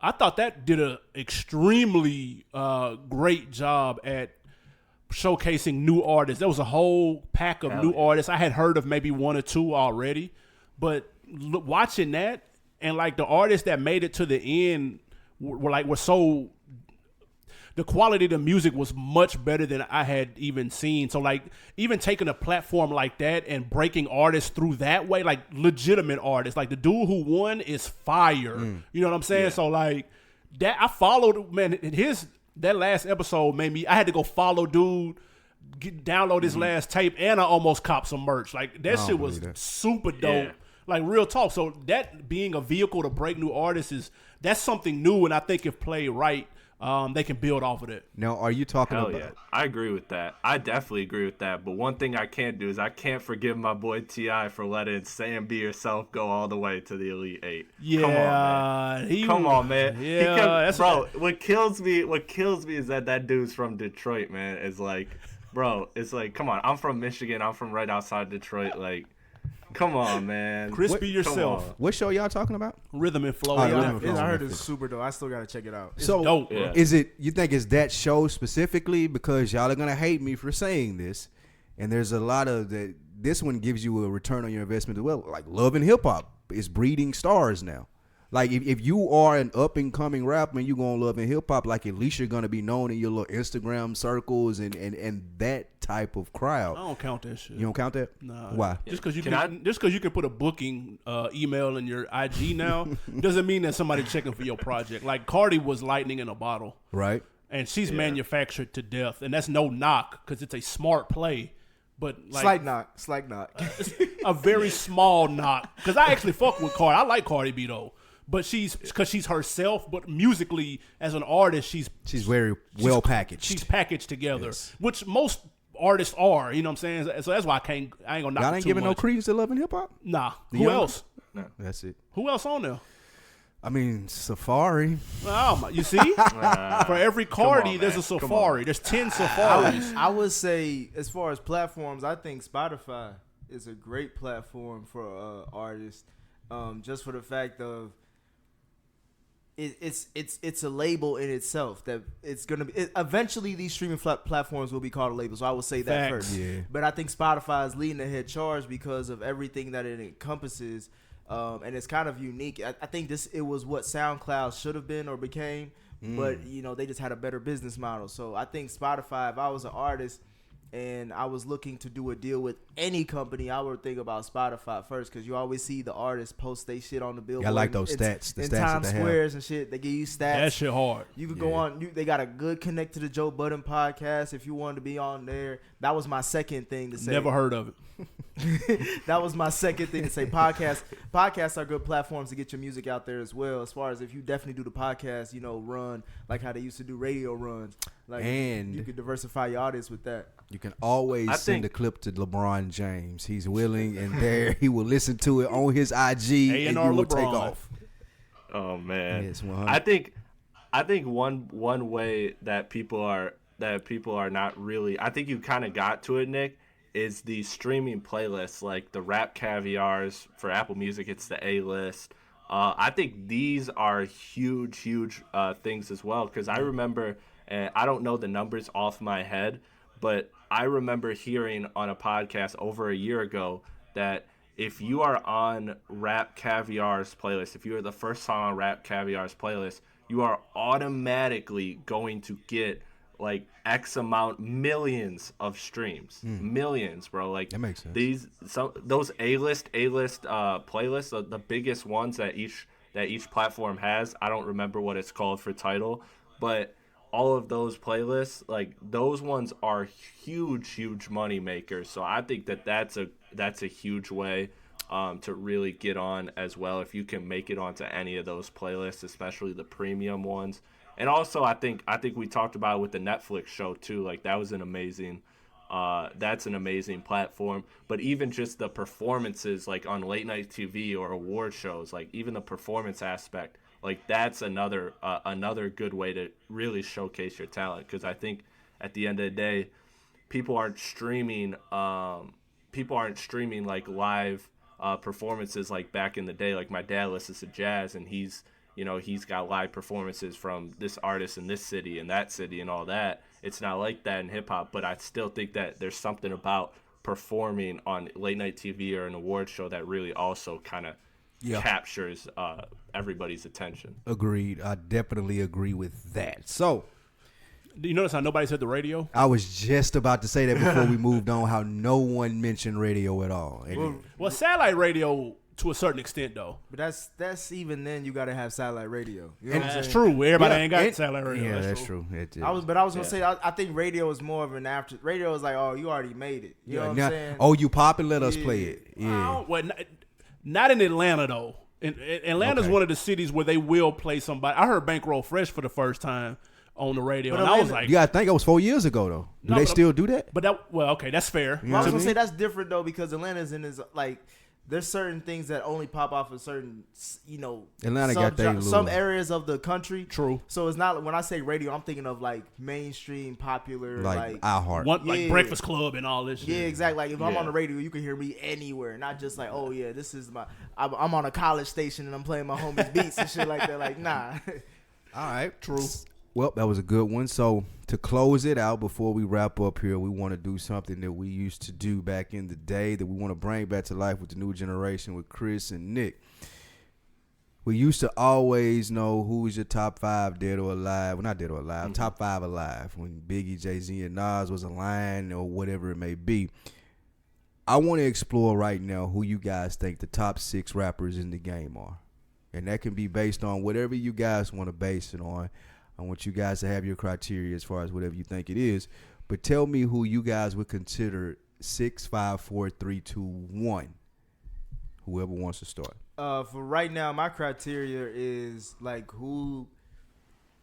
I thought that did an extremely great job at showcasing new artists. There was a whole pack of new artists. I had heard of maybe 1 or 2 already, but watching that and like the artists that made it to the end were so. The quality of the music was much better than I had even seen. So, like, even taking a platform like that and breaking artists through that way, like legitimate artists, like the dude who won is fire. You know what I'm saying? Yeah. So, like, that I followed, man, that last episode made me, I had to go follow dude, download his last tape, and I almost copped some merch. Like, that shit was super dope. Yeah. Like, real talk. So, that being a vehicle to break new artists that's something new, and I think if played right, they can build off of it. Now, are you talking Hell about? yeah. I agree with that. I definitely agree with that. But one thing I can't do is I can't forgive my boy T.I. for letting Sam Be Yourself go all the way to the Elite 8. Yeah. Come on, man. Yeah. What kills me is that dude's from Detroit, man. It's like, bro, it's like, come on. I'm from Michigan. I'm from right outside Detroit. Like, come on, man. Crispy yourself. Come on. What show y'all talking about? Rhythm and Flow. Oh, Yeah, Rhythm and Flow. I heard it's super dope. I still gotta check it out. So, dope. Yeah. is it? You think it's that show specifically? Because y'all are gonna hate me for saying this, and there's a lot of that. This one gives you a return on your investment as well. Like Love and Hip Hop is breeding stars now. Like if you are an up and coming rapper and you gonna Love and Hip Hop, like at least you're gonna be known in your little Instagram circles and that type of crowd. I don't count that shit. You don't count that? Nah. Why? Just because you can put a booking email in your IG now doesn't mean that somebody checking for your project. Like Cardi was lightning in a bottle, Right. and she's manufactured to death, and that's no knock because it's a smart play. But like Slight knock. a very small knock because I actually fuck with Cardi. I like Cardi B though, but she's herself. But musically, as an artist, she's very well packaged. She's packaged together, Yes. which most artists are. You know what I'm saying? So that's why I ain't gonna knock Y'all it ain't too giving no much. credence to Love and Hip Hop? Nah. Who young- else? That's it. Who else on there? I mean, Safari. You see? For every Cardi, on, there's man. a Safari. There's 10 Safaris. I would say, as far as platforms, I think Spotify is a great platform for artists, just for the fact of it's a label in itself that it's gonna be. Eventually, these streaming platforms will be called a label. So I will say that Facts. first. Yeah. But I think Spotify is leading the head charge because of everything that it encompasses, and it's kind of unique. I think it was what SoundCloud should have been or became, but they just had a better business model. So I think Spotify. If I was an artist and I was looking to do a deal with any company, I would think about Spotify first, because you always see the artists post they shit on the billboard. I like those stats. The in stats Times that they have. Squares and shit. They give you stats. That shit hard. You could go on. They got a good connect to the Joe Budden podcast if you wanted to be on there. That was my second thing to say. Never heard of it. That was my second thing to say. Podcasts are good platforms to get your music out there as well. As far as if you definitely do the podcast, run like how they used to do radio runs. Like, And you could diversify your audience with that. you can always send a clip to LeBron James. He's willing, and there he will listen to it on his IG, and A&R you will LeBron. take off. Oh man, Yes, 100. I think one way that people are not really. I think you kind of got to it, Nick. Is the streaming playlists like the Rap Caviars for Apple Music? It's the A list. I think these are huge things as well, because I remember, and I don't know the numbers off my head, but I remember hearing on a podcast over a year ago that if you are on Rap Caviar's playlist, if you are the first song on Rap Caviar's playlist, you are automatically going to get like X amount, millions of streams, millions, bro. Like That makes sense. Those A-list playlists, the biggest ones that each platform has. I don't remember what it's called for title, but all of those playlists, like those ones are huge money makers. So I think that's a huge way to really get on as well, if you can make it onto any of those playlists, especially the premium ones. And also, I think we talked about it with the Netflix show too. Like that's an amazing platform. But even just the performances, like on late night TV or award shows, like even the performance aspect, like that's another good way to really showcase your talent. Because I think at the end of the day, people aren't streaming like live performances like back in the day. Like my dad listens to jazz, and he's got live performances from this artist in this city and that city and all that. It's not like that in hip hop, but I still think that there's something about performing on late night TV or an award show that really also kind of captures everybody's attention. Agreed. I definitely agree with that. So, Do you notice how nobody said the radio? I was just about to say that before we moved on, how no one mentioned radio at all. And Well, satellite radio to a certain extent, though. But that's even then you got to have satellite radio. You know what I'm That's saying? true. Everybody Yeah, ain't got and- satellite radio. yeah, that's true. I was gonna say I think radio is more of an after. Radio is like, oh, you already made it. You know what I'm saying? Oh, you popping? Let us Yeah. play it. Yeah. Well, not in Atlanta, though. Atlanta's Okay. one of the cities where they will play somebody. I heard Bankroll Fresh for the first time on the radio, But and I was Atlanta- like, You got to think it was 4 years ago, though. Do No, they but- still do that? but okay, that's fair. Well, I was To gonna me? say that's different though, because Atlanta's in is like there's certain things that only pop off in certain Atlanta got their some little- areas of the country. True. So it's not, when I say radio, I'm thinking of like mainstream, popular, Like like iHeart. One like Yeah. Breakfast Club and all this shit. yeah, exactly. Like if I'm Yeah. on the radio, you can hear me anywhere, not just like, oh yeah, this is I'm on a college station and I'm playing my homies beats and shit like that. Like nah. All right. True. Well, that was a good one. So to close it out before we wrap up here, we want to do something that we used to do back in the day that we want to bring back to life with the new generation with Chris and Nick. We used to always know who was your top 5 dead or alive. Well, not dead or alive. Top 5 alive. When Biggie, Jay-Z, and Nas was aligned or whatever it may be. I want to explore right now who you guys think the top 6 rappers in the game are. And that can be based on whatever you guys want to base it on. I want you guys to have your criteria as far as whatever you think it is. But tell me who you guys would consider 6, 5, 4, 3, 2, 1. Whoever wants to start. For right now, my criteria is like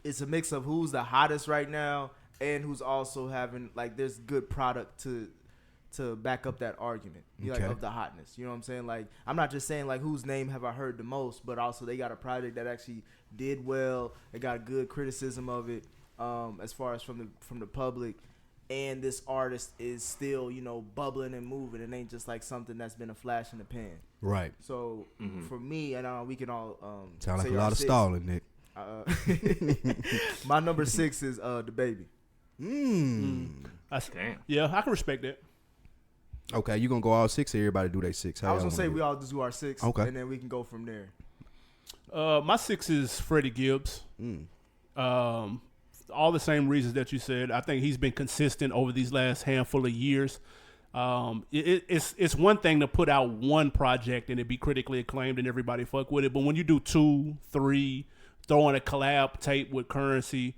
it's a mix of who's the hottest right now and who's also having like there's good product to back up that argument, like Okay. of the hotness. You know what I'm saying? Like I'm not just saying like whose name have I heard the most, but also they got a project that actually did well. They got good criticism of it, as far as from the public. And this artist is still, bubbling and moving. It ain't just like something that's been a flash in the pan. Right. So for me, and we can all Sound like say a our lot of six. stalling, Nick. My number 6 is the baby. Damn. Yeah, I can respect that. Okay, you gonna go all 6 or everybody do their 6? I was gonna say we all just do our 6, Okay. and then we can go from there. My 6 is Freddie Gibbs. All the same reasons that you said. I think he's been consistent over these last handful of years. It's one thing to put out one project and it be critically acclaimed and everybody fuck with it, but when you do 2, 3, throw in a collab tape with Currency,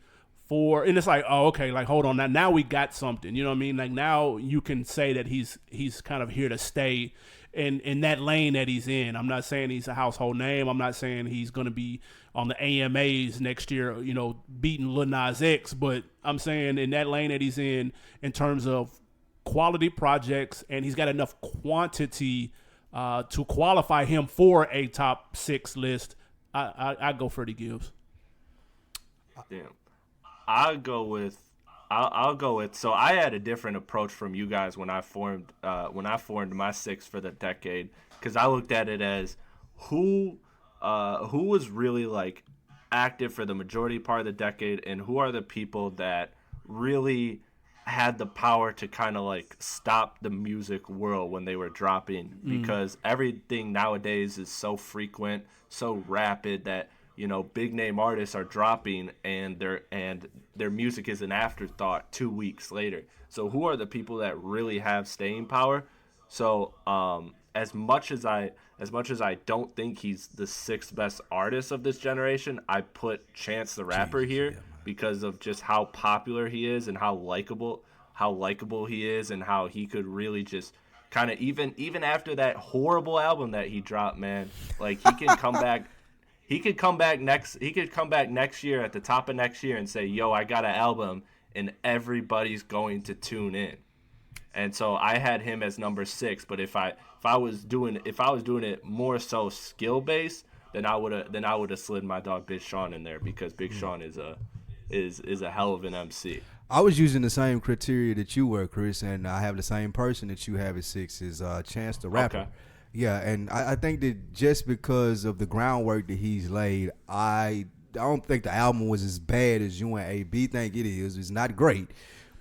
4, and it's like, oh, okay, like hold on, now we got something. You know what I mean? Like now you can say that he's kind of here to stay in that lane that he's in. I'm not saying he's a household name. I'm not saying he's going to be on the AMAs next year, you know, beating Lil Nas X, but I'm saying in that lane that he's in terms of quality projects, and he's got enough quantity to qualify him for a top 6 list. I go Freddie Gibbs. Damn. I'll go with. So I had a different approach from you guys when I formed my 6 for the decade, because I looked at it as who was really like active for the majority part of the decade, and who are the people that really had the power to kind of like stop the music world when they were dropping, because everything nowadays is so frequent, so rapid that, you know, big name artists are dropping and their music is an afterthought 2 weeks later. So who are the people that really have staying power? So as much as I don't think he's the 6th best artist of this generation, I put Chance the Rapper here because of just how popular he is and how likable he is, and how he could really just kind of even after that horrible album that he dropped, man, like he can come back. He could come back next year, at the top of next year, and say, "Yo, I got an album," and everybody's going to tune in. And so I had him as number 6. But if I was doing it more so skill based, then I would have slid my dog Big Sean in there, because Big Sean is a hell of an MC. I was using the same criteria that you were, Chris, and I have the same person that you have at 6 is Chance the Rapper. Okay. Yeah, and I think that just because of the groundwork that he's laid, I don't think the album was as bad as you and AB think it is. It's not great,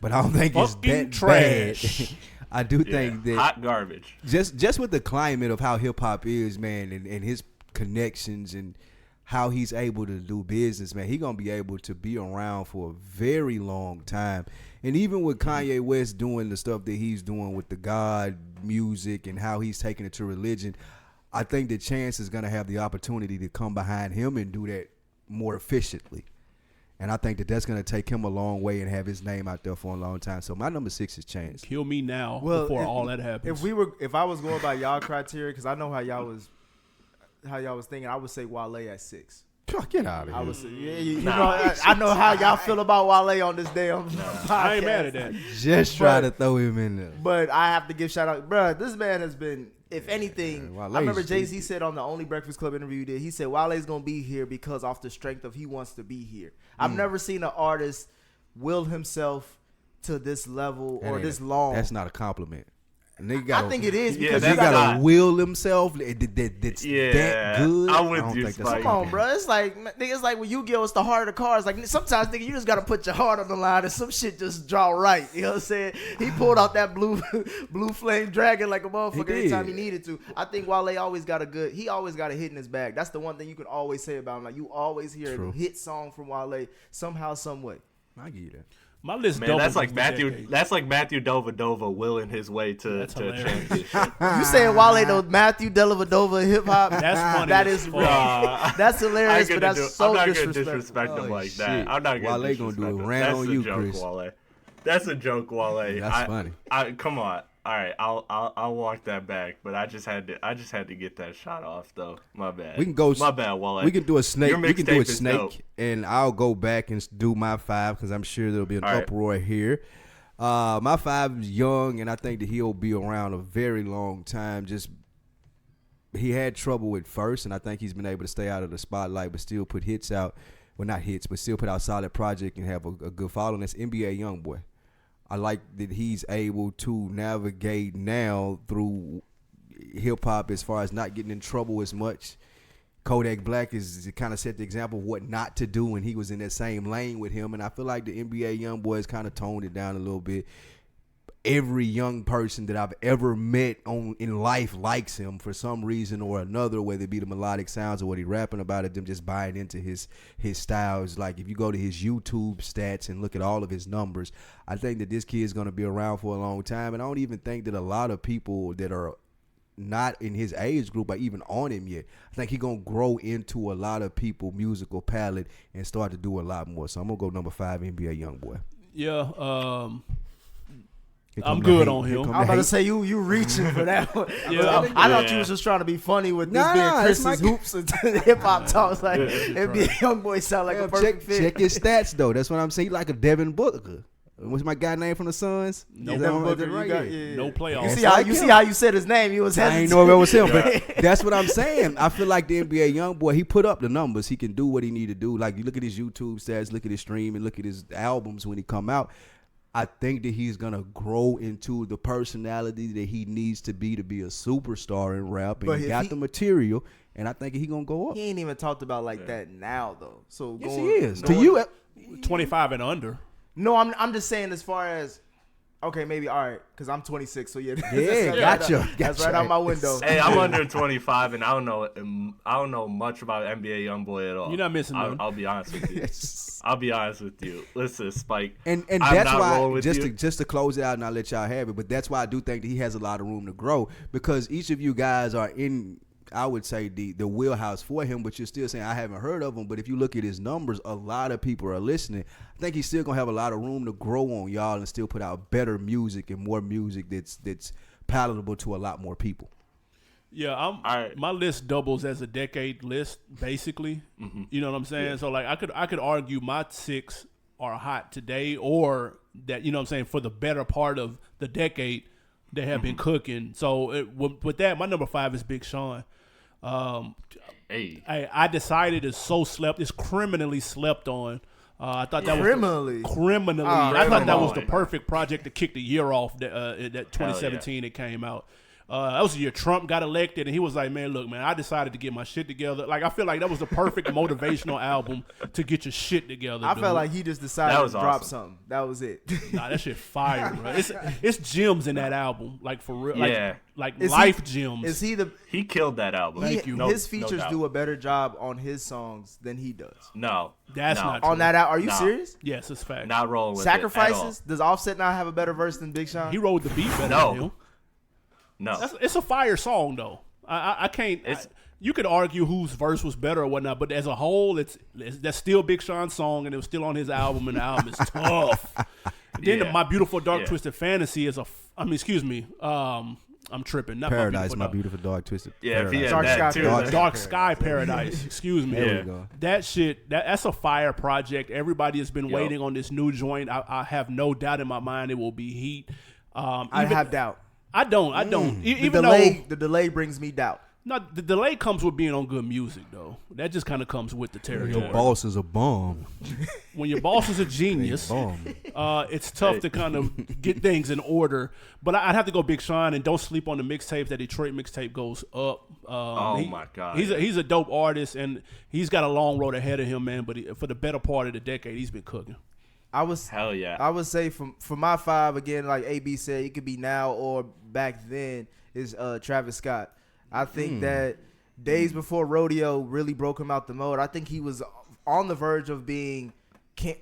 but I don't think it's that trash. bad. I do think that hot garbage. Just with the climate of how hip hop is, man, and his connections and how he's able to do business, man, he gonna be able to be around for a very long time. And even with Kanye West doing the stuff that he's doing with the God music and how he's taking it to religion, I think that Chance is gonna have the opportunity to come behind him and do that more efficiently. And I think that that's gonna take him a long way and have his name out there for a long time. So my number 6 is Chance. Kill me now before all that happens. If I was going by y'all criteria, because I know how y'all was thinking, I would say Wale at 6. Get out of here. I would say, I know how y'all feel about Wale on this damn podcast. I ain't mad at that. Just try to throw him in there. But I have to give shout out, bro. This man has been, if anything, Wale's I remember Jay-Z said on the only Breakfast Club interview he did, he said Wale's gonna be here because off the strength of he wants to be here. I've never seen an artist will himself to this level or this long. That's not a compliment. I think it is, because he gotta will himself. That's that good. I'm with you, Spike. Come on, bro. It's like when you give us the heart of the cards. Like sometimes, nigga, you just gotta put your heart on the line and some shit just draw right. You know what I'm saying? He pulled out that blue flame dragon like a motherfucker anytime he needed to. I think Wale always got a hit in his bag. That's the one thing you can always say about him. Like you always hear a hit song from Wale somehow, some way. I get you that. My list, man, that's like Matthew Dellavedova willing his way to championship. You saying Wale though? Matthew Dellavedova hip hop? That's funny. That is real. That's hilarious, but that's so I'm not disrespectful. gonna disrespect him like that. Shit. I'm not gonna Wale disrespect gonna do him. a rant on you, Chris. Wale. That's a joke, Wale. That's funny. Come on. All right, I'll walk that back, but I just had to get that shot off though. My bad. We can go. My bad, Wale. We can do a snake. Your We can do a mixtape is snake, dope. and I'll go back and do my 5 because I'm sure there'll be an uproar here. My 5 is young, and I think that he'll be around a very long time. Just he had trouble at first, and I think he's been able to stay out of the spotlight, but still put hits out. Well, not hits, but still put out solid project and have a good following. That's NBA YoungBoy. I like that he's able to navigate now through hip hop as far as not getting in trouble as much. Kodak Black is kind of set the example of what not to do, and he was in that same lane with him. And I feel like the NBA YoungBoy kind of toned it down a little bit. Every young person that I've ever met in life likes him for some reason or another, whether it be the melodic sounds or what he rapping about it, them just buying into his styles. Like if you go to his YouTube stats and look at all of his numbers, I think that this kid is going to be around for a long time. And I don't even think that a lot of people that are not in his age group are even on him yet. I think he's going to grow into a lot of people's musical palette and start to do a lot more. So I'm going to go number 5, NBA YoungBoy. Yeah, I'm good on him. I'm about to say you reaching for that one. Yeah. I thought you was just trying to be funny with this being Chris's hoops and hip hop talks. Like NBA YoungBoy sound like a perfect fit. Check his stats though. That's what I'm saying. He like a Devin Booker. What's my guy name from the Suns? No, Devin Booker, no playoffs. You see how you said his name? You was hesitant. I ain't know if it was him, but that's what I'm saying. I feel like the NBA YoungBoy, he put up the numbers. He can do what he need to do. Like you look at his YouTube stats, look at his stream, and look at his albums when he come out. I think that he's going to grow into the personality that he needs to be a superstar in rap. And he got the material, and I think he's going to go up. He ain't even talked about like that now, though. So yes, he is. To you, 25 and under. No, I'm just saying as far as, okay, maybe, all right, because I'm 26, so yeah. Gotcha. That's right out my window. Hey, I'm under 25, and I don't know much about NBA YoungBoy at all. You're not missing nothing. I'll be honest with you. I'll be honest with you. Listen, Spike. And that's why, just to close it out and I'll let y'all have it, but that's why I do think that he has a lot of room to grow because each of you guys are in, I would say, the wheelhouse for him, but you're still saying I haven't heard of him. But if you look at his numbers, a lot of people are listening. I think he's still going to have a lot of room to grow on y'all and still put out better music and more music that's palatable to a lot more people. Yeah, my list doubles as a decade list, basically. Mm-hmm. You know what I'm saying? Yeah. So like I could argue my 6 are hot today, or that, you know what I'm saying, for the better part of the decade they have been cooking. So with that, my number 5 is Big Sean. I decided it's criminally slept on. I thought that criminally. I thought that was the perfect project to kick the year off. That 2017 it came out. That was the year Trump got elected, and he was like, man, look, man, I decided to get my shit together. Like, I feel like that was the perfect motivational album to get your shit together. I felt like he just decided to drop something. That was it. Nah, that shit fire, bro. It's gems in that album, like for real. Yeah. Like life gems. He killed that album. Thank you. His features do a better job on his songs than he does. No. That's not true. On that album, are you serious? Yes, it's fact. Not rolling with Sacrifices? it at all. Does Offset not have a better verse than Big Sean? He rode the beat better than him. No. It's a fire song, though. I can't. You could argue whose verse was better or whatnot, but as a whole, that's still Big Sean's song, and it was still on his album, and the album is tough. Then My Beautiful Dark Twisted Fantasy is I'm tripping. Not Paradise, My Beautiful Dark Twisted. Yeah, Paradise. Dark Sky Paradise. Excuse me. There we go. That shit. That's a fire project. Everybody has been waiting on this new joint. I have no doubt in my mind it will be heat. I have doubt. I don't. The delay brings me doubt. No, the delay comes with being on good music, though. That just kind of comes with the territory. Your boss is a bum. When your boss is a genius, it's tough to kind of get things in order. But I'd have to go Big Sean, and don't sleep on the mixtapes. That Detroit mixtape goes up. My God. He's a dope artist, and he's got a long road ahead of him, man. But for the better part of the decade, he's been cooking. Hell yeah. I would say for my 5, again, like AB said, it could be now or back then, is Travis Scott. I think that Days Before Rodeo really broke him out the mode. I think he was on the verge of being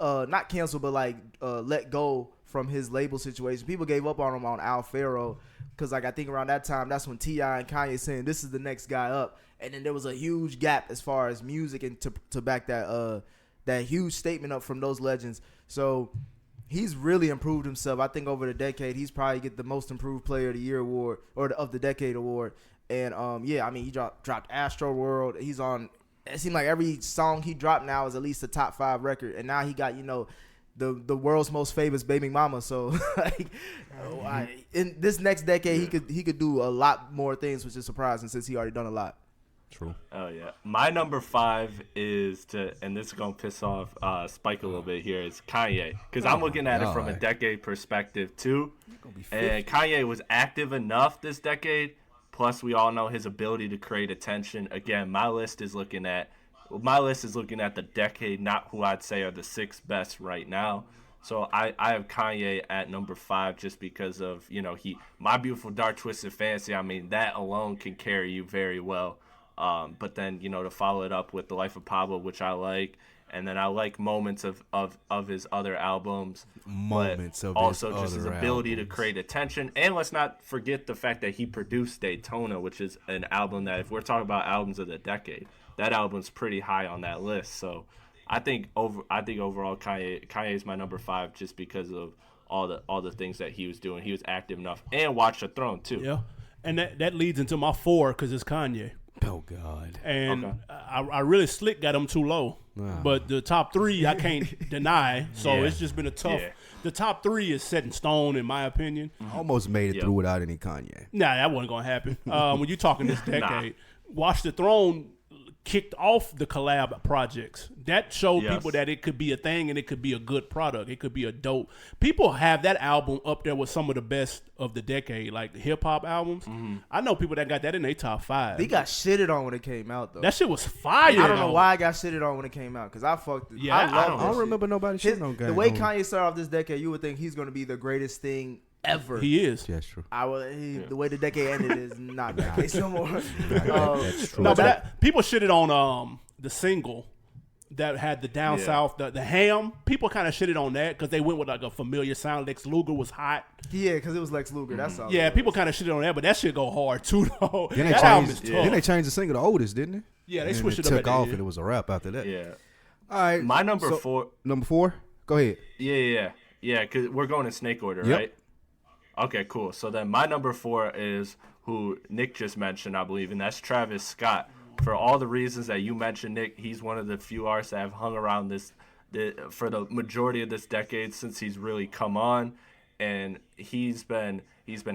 not canceled, but like let go from his label situation. People gave up on him on Al Faro because, like, I think around that time, that's when T.I. and Kanye saying this is the next guy up, and then there was a huge gap as far as music and to back that huge statement up from those legends. So he's really improved himself. I think over the decade, he's probably get the most improved player of the year award or of the decade award. And he dropped Astro World. He's on. It seems like every song he dropped now is at least a top 5 record. And now he got the world's most famous baby mama. So in this next decade, he could do a lot more things, which is surprising since he already done a lot. True. Oh yeah. My number 5 is and this is gonna piss off Spike a little bit here, is Kanye, because I'm looking at it from a decade perspective too. And Kanye was active enough this decade, Plus, we all know his ability to create attention. Again, my list is looking at the decade, not who I'd say are the 6 best right now. So I have Kanye at number 5 just because of, My Beautiful Dark Twisted Fantasy. I mean, that alone can carry you very well. But then, to follow it up with The Life of Pablo, which I like. And then I like moments of his other albums. Also just his ability to create attention. And let's not forget the fact that he produced Daytona, which is an album that, if we're talking about albums of the decade, that album's pretty high on that list. So I think overall Kanye is my number 5 just because of all the things that he was doing. He was active enough, and Watch the Throne too. Yeah, and that leads into my 4 because it's Kanye. Oh God! And okay. I really slick got him too low, but the top 3 I can't deny. So it's just been a tough. Yeah. The top 3 is set in stone in my opinion. Almost made it through without any Kanye. Nah, that wasn't gonna happen. When you're talking this decade, Watch the Throne kicked off the collab projects. That showed people that it could be a thing and it could be a good product. It could be a dope. People have that album up there with some of the best of the decade, like the hip hop albums. I know people that got that in their top 5. He got shitted on when it came out though. That shit was fire. I don't know why I got shitted on when it came out because I fucked it. Yeah, I don't remember nobody shitting on Kanye. The way Kanye started off this decade, you would think he's going to be the greatest thing ever. He is. That's true. The way the decade ended is not the case no more. That's true. No, but people shitted on the single that had the down south, the ham. People kind of shitted on that because they went with like a familiar sound. Lex Luger was hot. Yeah, because it was Lex Luger. That's all. Yeah, people kind of shitted on that, but that shit go hard too though. Then they changed the single to Otis, didn't they? Yeah, they and switched it it up. Took off and it was a rap after that. Yeah. All right. My number 4. Number 4. Go ahead. Yeah. Because we're going in snake order, right? Okay, cool. So then my number 4 is who Nick just mentioned, I believe, and that's Travis Scott. For all the reasons that you mentioned, Nick, he's one of the few artists that have hung around for the majority of this decade since he's really come on, and he's been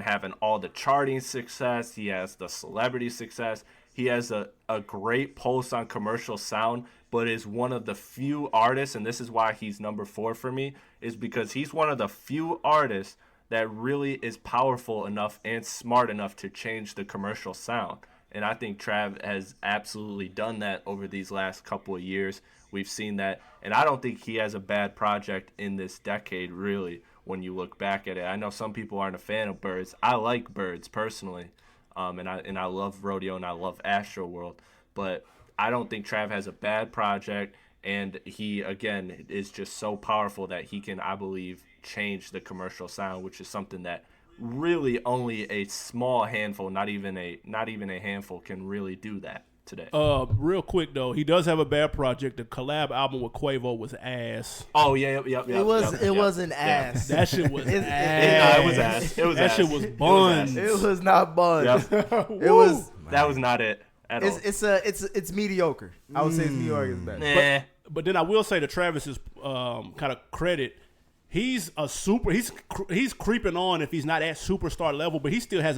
having all the charting success. He has the celebrity success. He has a great pulse on commercial sound, but is one of the few artists, and this is why he's number 4 for me, is because he's one of the few artists that really is powerful enough and smart enough to change the commercial sound. And I think Trav has absolutely done that over these last couple of years. We've seen that. And I don't think he has a bad project in this decade, really, when you look back at it. I know some people aren't a fan of Birds. I like Birds personally. And I love Rodeo and I love Astroworld. But I don't think Trav has a bad project. And he, again, is just so powerful that he can, I believe, change the commercial sound, which is something that really only a small handful, not even a handful, can really do that today. Real quick though, he does have a bad project. The collab album with Quavo was ass. Oh yeah, yep. It wasn't ass. That shit was ass. It was ass. It was that ass. shit was buns. It was not buns. Yep. It was. That was not it at all. It's mediocre. I would say it's mediocre is better. But then I will say to Travis's kind of credit, he's he's creeping on if he's not at superstar level, but he still has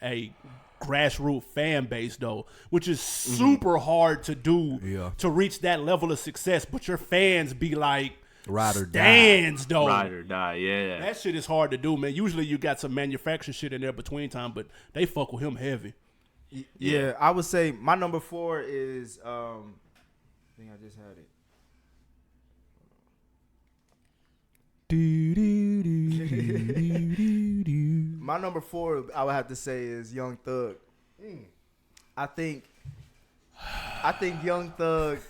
a grassroots fan base though, which is super hard to do to reach that level of success. But your fans be like ride or stands die. Though. Ride or die, yeah. That shit is hard to do, man. Usually you got some manufactured shit in there between time, but they fuck with him heavy. Yeah, I would say my number 4 is I think I just had it. My number 4, I would have to say, is Young Thug. I think Young Thug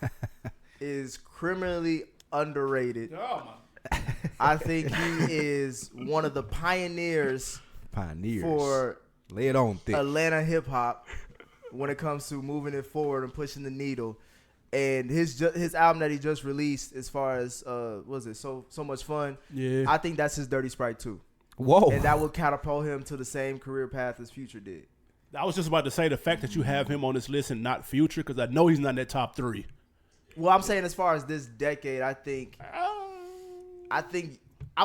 is criminally underrated. Oh my. I think he is one of the pioneers for lay it on thick Atlanta hip hop when it comes to moving it forward and pushing the needle. And his album that he just released, as far as was it so much fun? Yeah, I think that's his Dirty Sprite 2. Whoa, and that would catapult him to the same career path as Future did. I was just about to say the fact that you have him on this list and not Future, because I know he's not in that top 3. Well, I'm saying as far as this decade, I think I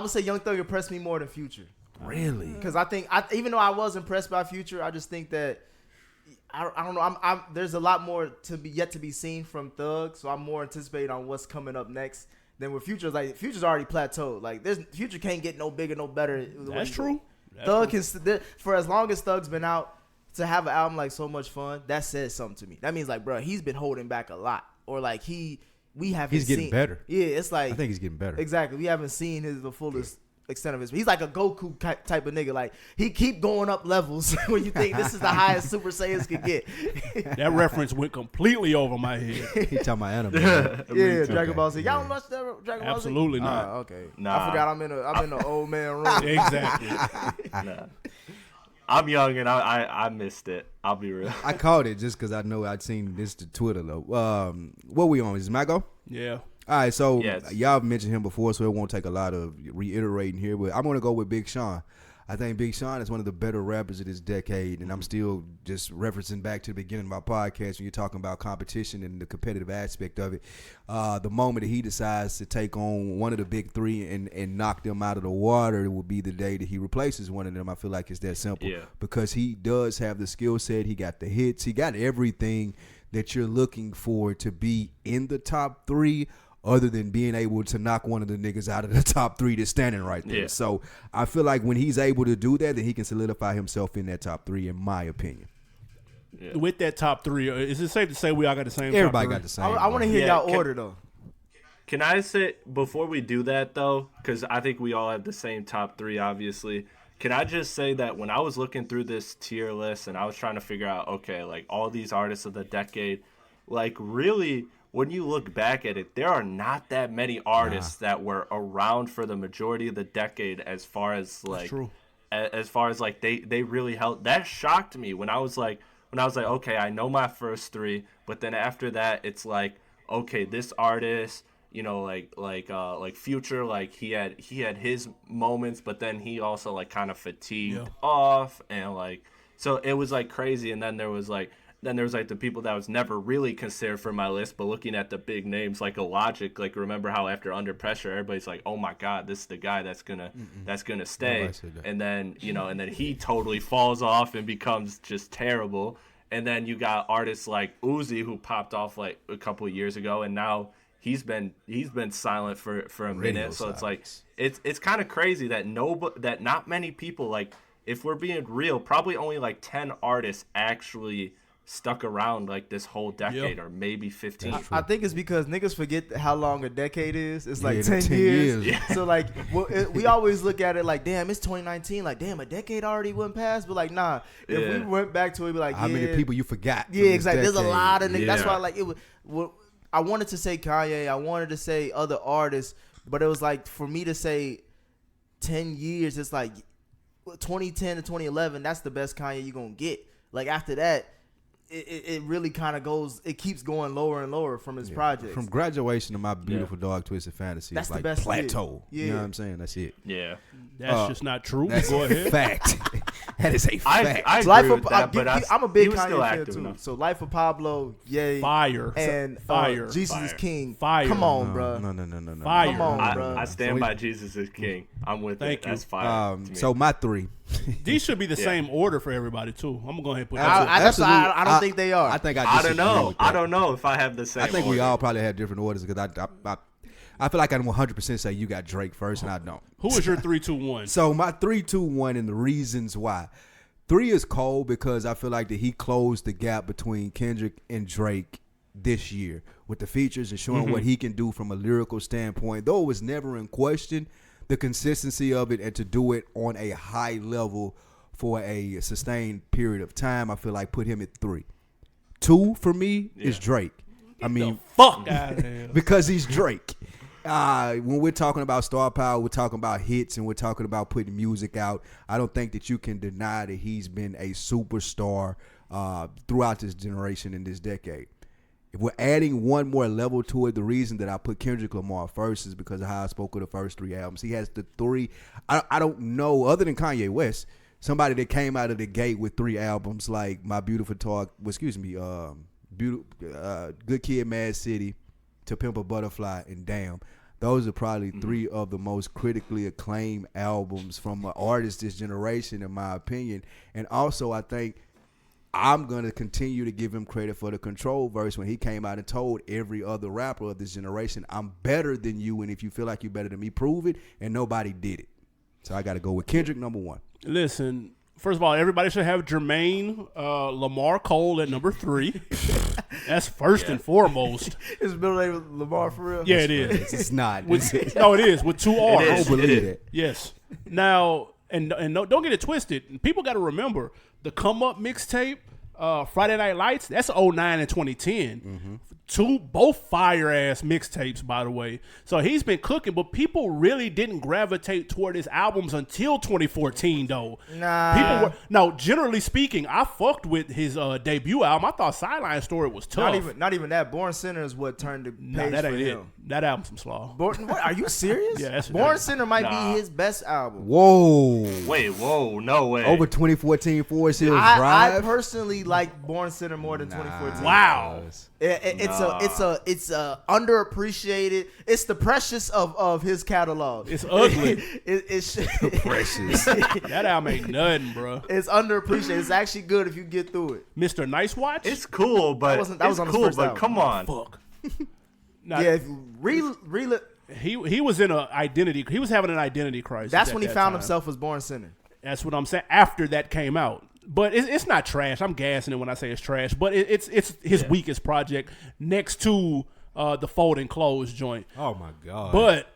would say Young Thug impressed me more than Future. Really? Because I think even though I was impressed by Future, I just think that. I don't know. There's a lot more yet to be seen from Thug, so I'm more anticipating on what's coming up next than with Future. Like Future's already plateaued. Like Future can't get no bigger, no better. That's true. Thug can for as long as Thug's been out, to have an album like So Much Fun, that says something to me. That means like, bro, he's been holding back a lot, or like we haven't. He's getting better. Yeah, it's like I think he's getting better. Exactly, we haven't seen the fullest extent of his. He's like a Goku type of nigga. Like he keep going up levels when you think this is the highest Super Saiyans could get. That reference went completely over my head. He talking about anime. Yeah, Dragon Ball Z. Y'all don't watch that Dragon Ball Z? Absolutely not. Okay. Nah. I forgot I'm in the old man room. Exactly. Nah. I'm young and I missed it. I'll be real. I caught it just because I know I'd seen this to Twitter though. What we on? Is it my go? Yeah. All right, so Yes. y'all mentioned him before, so it won't take a lot of reiterating here. But I'm gonna go with Big Sean. I think Big Sean is one of the better rappers of this decade, and I'm still just referencing back to the beginning of my podcast when you're talking about competition and the competitive aspect of it. The moment that he decides to take on one of the big three and knock them out of the water, it will be the day that he replaces one of them. I feel like it's that simple. Yeah. Because he does have the skill set, he got the hits, he got everything that you're looking for to be in the top three, other than being able to knock one of the niggas out of the top three that's standing right there. Yeah. So I feel like when he's able to do that, then he can solidify himself in that top three, in my opinion. Yeah. With that top three, is it safe to say we all got the same? Everybody top got three? the same. I want to hear Yeah, y'all order though. Can I say, before we do that, though, because I think we all have the same top three, obviously, can I just say that when I was looking through this tier list and I was trying to figure out, okay, like, all these artists of the decade, like, really, when you look back at it, there are not that many artists that were around for the majority of the decade as far as, like, true. As far as, like, they really held. That shocked me when I was like, okay, I know my first three, but then after that, it's like, okay, this artist, you know, like Future, like he had his moments, but then he also like kind of fatigued off, and like, so it was like crazy. And then there was like the people that was never really considered for my list, but looking at the big names like a Logic, like remember how after Under Pressure, everybody's like, oh my God, this is the guy that's gonna stay, and then and then he totally falls off and becomes just terrible. And then you got artists like Uzi who popped off like a couple of years ago, and now he's been silent for a minute. So it's like it's kind of crazy that not many people, like, if we're being real, probably only like 10 artists actually stuck around like this whole decade, or maybe 15. I think it's because niggas forget how long a decade is. It's like 10 10 years. years. So like we always look at it like, damn, it's 2019. Like, damn, a decade already went past. But like, nah, if we went back to it, be like, how many people you forgot? Yeah, exactly. There's a lot of niggas. That's Yeah. why like it was. I wanted to say Kanye. I wanted to say other artists, but it was like for me to say 10 years. It's like 2010 to 2011. That's the best Kanye you gonna get. Like after that, it really kind of goes. It keeps going lower and lower from his projects. From Graduation to My Beautiful Dog Twisted Fantasy, That's it's the like best plateau. year. You know Yeah. what I'm saying? That's it. Yeah, That's just not true. That's Go a ahead. fact. That is a fact. I Life agree of with that, but I'm a big he was still Kanye fan active too. enough. So Life of Pablo, yay, Fire. and Fire. Jesus Fire. is King. Fire. Come on, no, bro. No. Fire. Come on, bro. I stand by Jesus is King. I'm with Thank it. you. That's fire. to me. So my three. These should be the same order for everybody too. I'm gonna go ahead and put that. I don't think they are. I think I don't disagree know. with that. I don't know if I have the same. I think we order. all probably have different orders because I feel like I can 100% say you got Drake first and I don't. Who is your 3, 2, 1? So my 3, 2, 1 and the reasons why. 3 is cold because I feel like that he closed the gap between Kendrick and Drake this year with the features and showing what he can do from a lyrical standpoint. Though it was never in question, the consistency of it and to do it on a high level for a sustained period of time, I feel like put him at 3. 2 for me is Drake. I mean, Fuck out of here. because he's Drake. When we're talking about star power, we're talking about hits and we're talking about putting music out. I don't think that you can deny that he's been a superstar throughout this generation in this decade. If we're adding one more level to it, the reason that I put Kendrick Lamar first is because of how I spoke of the first 3 albums. He has the 3. I don't know, other than Kanye West, somebody that came out of the gate with 3 albums like My Beautiful Talk, Good Kid, Mad City, To Pimp a Butterfly, and Damn. Those are probably 3 of the most critically acclaimed albums from an artist this generation, in my opinion. And also, I think I'm going to continue to give him credit for the Control verse when he came out and told every other rapper of this generation, I'm better than you, and if you feel like you're better than me, prove it, and nobody did it. So I got to go with Kendrick, number 1. Listen, First of all, everybody should have Jermaine Lamar Cole at number 3. That's first and foremost. His middle name is Lamar for real? Yeah, it is. It's not. No, it is with 2 R's. I don't believe it. Yes. Now, and no, don't get it twisted. People got to remember the Come Up mixtape, Friday Night Lights. That's 09 and 2010. Both fire ass mixtapes, by the way. So he's been cooking, but people really didn't gravitate toward his albums until 2014, though. Nah. Generally speaking, I fucked with his debut album. I thought Sideline Story was tough. Not even that. Born Sinner is what turned the page that for ain't him. it. That album's some slaw. What, are you serious? Yeah, that's Born Sinner might be his best album. Whoa. Wait, whoa, no way. Over 2014 Forest Hills I Drive. personally like Born Sinner more than 2014. Wow. It's a underappreciated. It's the precious of his catalog. It's ugly. It's Precious. That album ain't nothing, bro. It's underappreciated. It's actually good if you get through it. Mr. Nice Watch? It's cool, but was on his first album. come on. Fuck. Now, Yeah, if you he was in an identity. He was having an identity crisis. that's at when he that found time. himself as Born Sinner. That's what I'm saying. After that came out, but it's not trash. I'm gassing it when I say it's trash. But it's his weakest project next to the Folding Clothes joint. Oh my God. But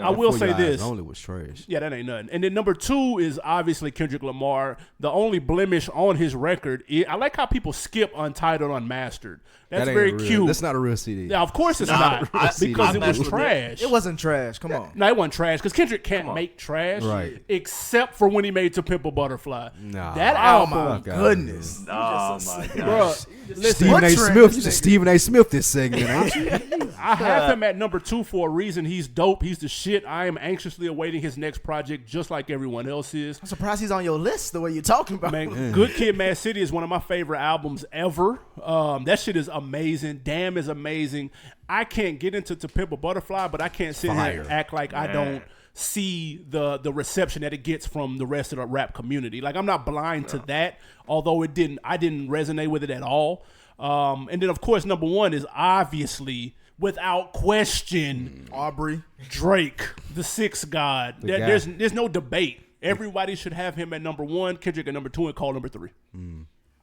I will For say Your Eyes this. Only was trash. Yeah, that ain't nothing. And then number 2 is obviously Kendrick Lamar. The only blemish on his record, I like how people skip Untitled Unmastered. That's That ain't very a real- cute. That's not a real CD. Yeah, of course it's not because it was trash. It wasn't trash. Come on. No, it wasn't trash because Kendrick can't make trash, Right. except for when he made To Pimp a Butterfly. Nah. That Oh album, my goodness. Oh my god. bro. Listen, Stephen A. Butchering Smith. this You just nigga. Stephen A. Smith this segment, aren't you? I have him at number 2 for a reason. He's dope. He's the shit. I am anxiously awaiting his next project, just like everyone else is. I'm surprised he's on your list the way you're talking about. Man, Good Kid, Mad City is one of my favorite albums ever. That shit is amazing. Damn is amazing. I can't get into To Pimp a Butterfly, but I can't sit here and act like I don't see the reception that it gets from the rest of the rap community. Like, I'm not blind to that, although I didn't resonate with it at all. And then, of course, number 1 is obviously, without question, Aubrey. Drake, the Sixth God. guy. There's no debate. Everybody should have him at number 1, Kendrick at number 2, and Cole number 3.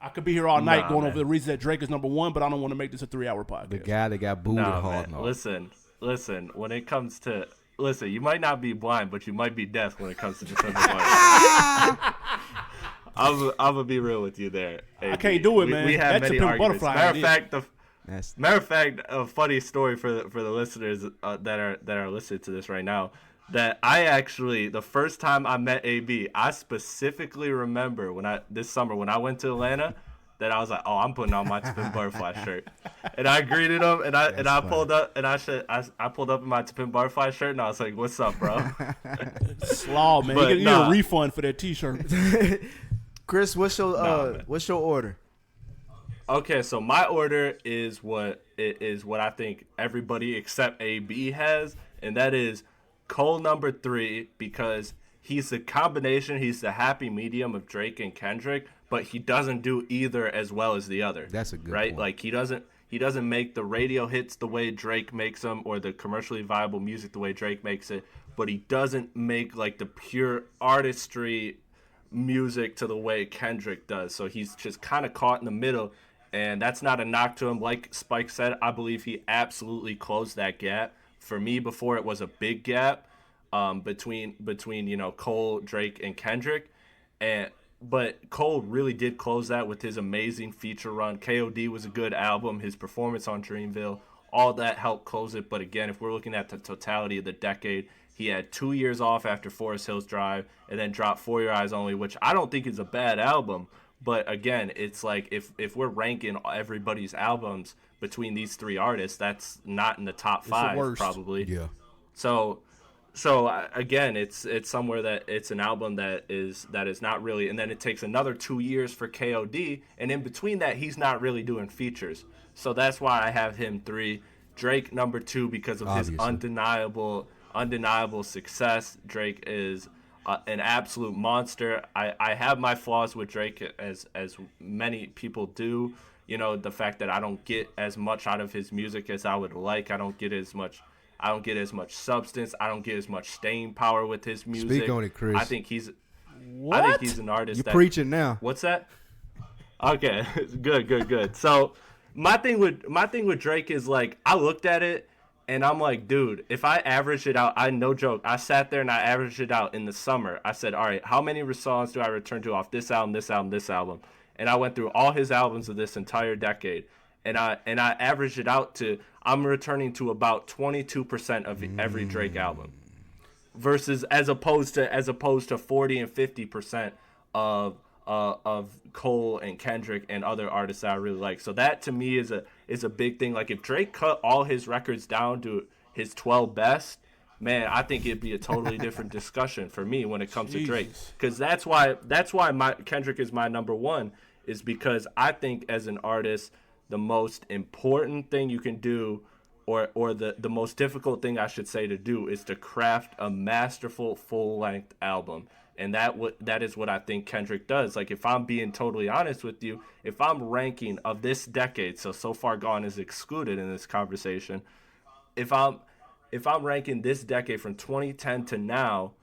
I could be here all night going over the reasons that Drake is number 1, but I don't want to make this a 3-hour podcast. The guy that got booed Nah, hard. man. Listen. When it comes to you might not be blind, but you might be deaf when it comes to defending I'm gonna be real with you there. I can't do it, man. We have That's many a pimp arguments. butterfly. Matter of fact, a funny story for the listeners that are listening to this right now. That I actually, the first time I met AB, I specifically remember this summer when I went to Atlanta, that I was like, oh, I'm putting on my Spin Butterfly shirt, and I greeted him, and I pulled up, and I pulled up in my Spin Butterfly shirt, and I was like, what's up, bro? Slaw, man. But You get a refund for that T-shirt. Chris, what's your order? Okay, so my order is what I think everybody except AB has, and that is Cole number 3, because he's the combination, he's the happy medium of Drake and Kendrick, but he doesn't do either as well as the other. That's a good right? point. Like he doesn't make the radio hits the way Drake makes them, or the commercially viable music the way Drake makes it, but he doesn't make like the pure artistry music to the way Kendrick does. So he's just kind of caught in the middle, and that's not a knock to him. Like Spike said, I believe he absolutely closed that gap. For me, before it was a big gap between Cole, Drake, and Kendrick, but Cole really did close that with his amazing feature run. KOD was a good album. His performance on Dreamville, all that helped close it. But again, if we're looking at the totality of the decade, he had 2 years off after Forest Hills Drive, and then dropped For Your Eyes Only, which I don't think is a bad album. But again, it's like if we're ranking everybody's albums between these 3 artists, that's not in the top 5 probably. Yeah. So again, it's somewhere that it's an album that is not really, and then it takes another 2 years for KOD, and in between that, he's not really doing features. So that's why I have him 3. Drake number 2 because of his undeniable success. Drake is an absolute monster. I have my flaws with Drake, as many people do. You know, the fact that I don't get as much out of his music as I would like. I don't get as much substance. I don't get as much staying power with his music. Speak on it, Chris. I think he's I think he's an artist. You're preaching now. What's that? Okay, good. So my thing with Drake is like I looked at it and I'm like, dude, if I average it out, no joke, I sat there and I averaged it out in the summer. I said, all right, how many songs do I return to off this album, this album, this album? And I went through all his albums of this entire decade, and I averaged it out to I'm returning to about 22% of every Drake album, versus as opposed to 40 and 50% of Cole and Kendrick and other artists that I really like. So that to me is a big thing. Like if Drake cut all his records down to his 12 best, man, I think it'd be a totally different discussion for me when it comes to Drake. Because that's why Kendrick is my number one, is because I think as an artist, the most important thing you can do, or the most difficult thing I should say to do, is to craft a masterful full-length album. And that is what I think Kendrick does. Like, if I'm being totally honest with you, if I'm ranking of this decade, so far gone is excluded in this conversation, if I'm ranking this decade from 2010 to now,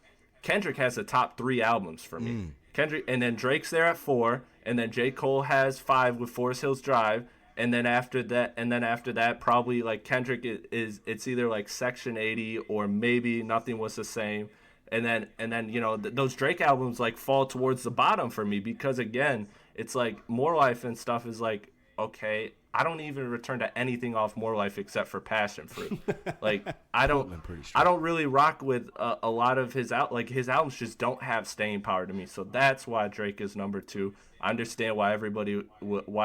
Kendrick has the top 3 albums for me. Kendrick, and then Drake's there at 4, and then J. Cole has 5 with Forest Hills Drive, and then after that, probably like Kendrick it's either like Section 80 or maybe Nothing Was the Same. And then you know, those Drake albums like fall towards the bottom for me, because again, it's like More Life and stuff is like, okay, I don't even return to anything off More Life except for Passion Fruit. Like I don't really rock with a lot of his his albums just don't have staying power to me. So that's why Drake is number 2. I understand why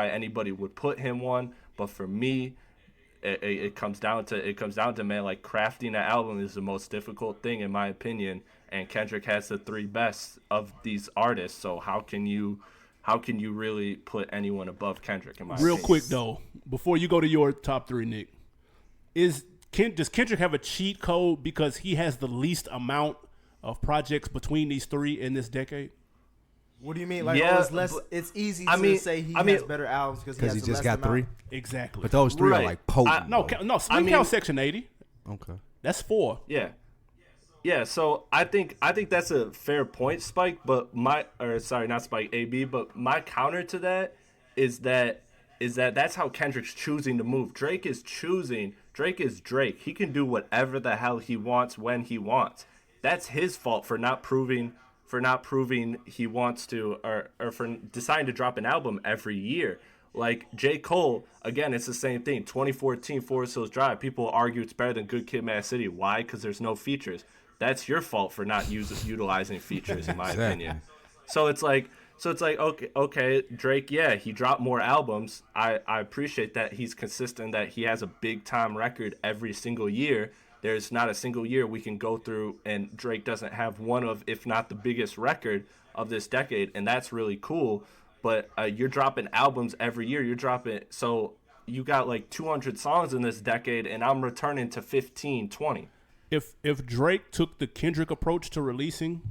anybody would put him 1, but for me, it comes down to man, like crafting an album is the most difficult thing in my opinion, and Kendrick has the 3 best of these artists. So how can you really put anyone above Kendrick in my opinion? Real quick though, before you go to your top 3, Nick, does Kendrick have a cheat code because he has the least amount of projects between these 3 in this decade? What do you mean? Like, yeah, it's less. It's easy to say he has better albums because he just got 3. Exactly. But those 3 are like potent. No, count Section 80. Okay. That's 4. Yeah, so I think that's a fair point, Spike. But not Spike, AB. But my counter to that is that's how Kendrick's choosing to move. Drake is Drake. He can do whatever the hell he wants when he wants. That's his fault for not proving he wants to, or for deciding to drop an album every year. Like J. Cole, again, it's the same thing. 2014 Forest Hills Drive, people argue it's better than Good Kid, Mad City. Why? Because there's no features. That's your fault for not utilizing features, in my opinion. So it's like okay, Drake, yeah, he dropped more albums. I appreciate that he's consistent, that he has a big time record every single year. There's not a single year we can go through and Drake doesn't have one of, if not the biggest record of this decade, and that's really cool. But you're dropping albums every year. So you got like 200 songs in this decade, and I'm returning to 15, 20. If Drake took the Kendrick approach to releasing,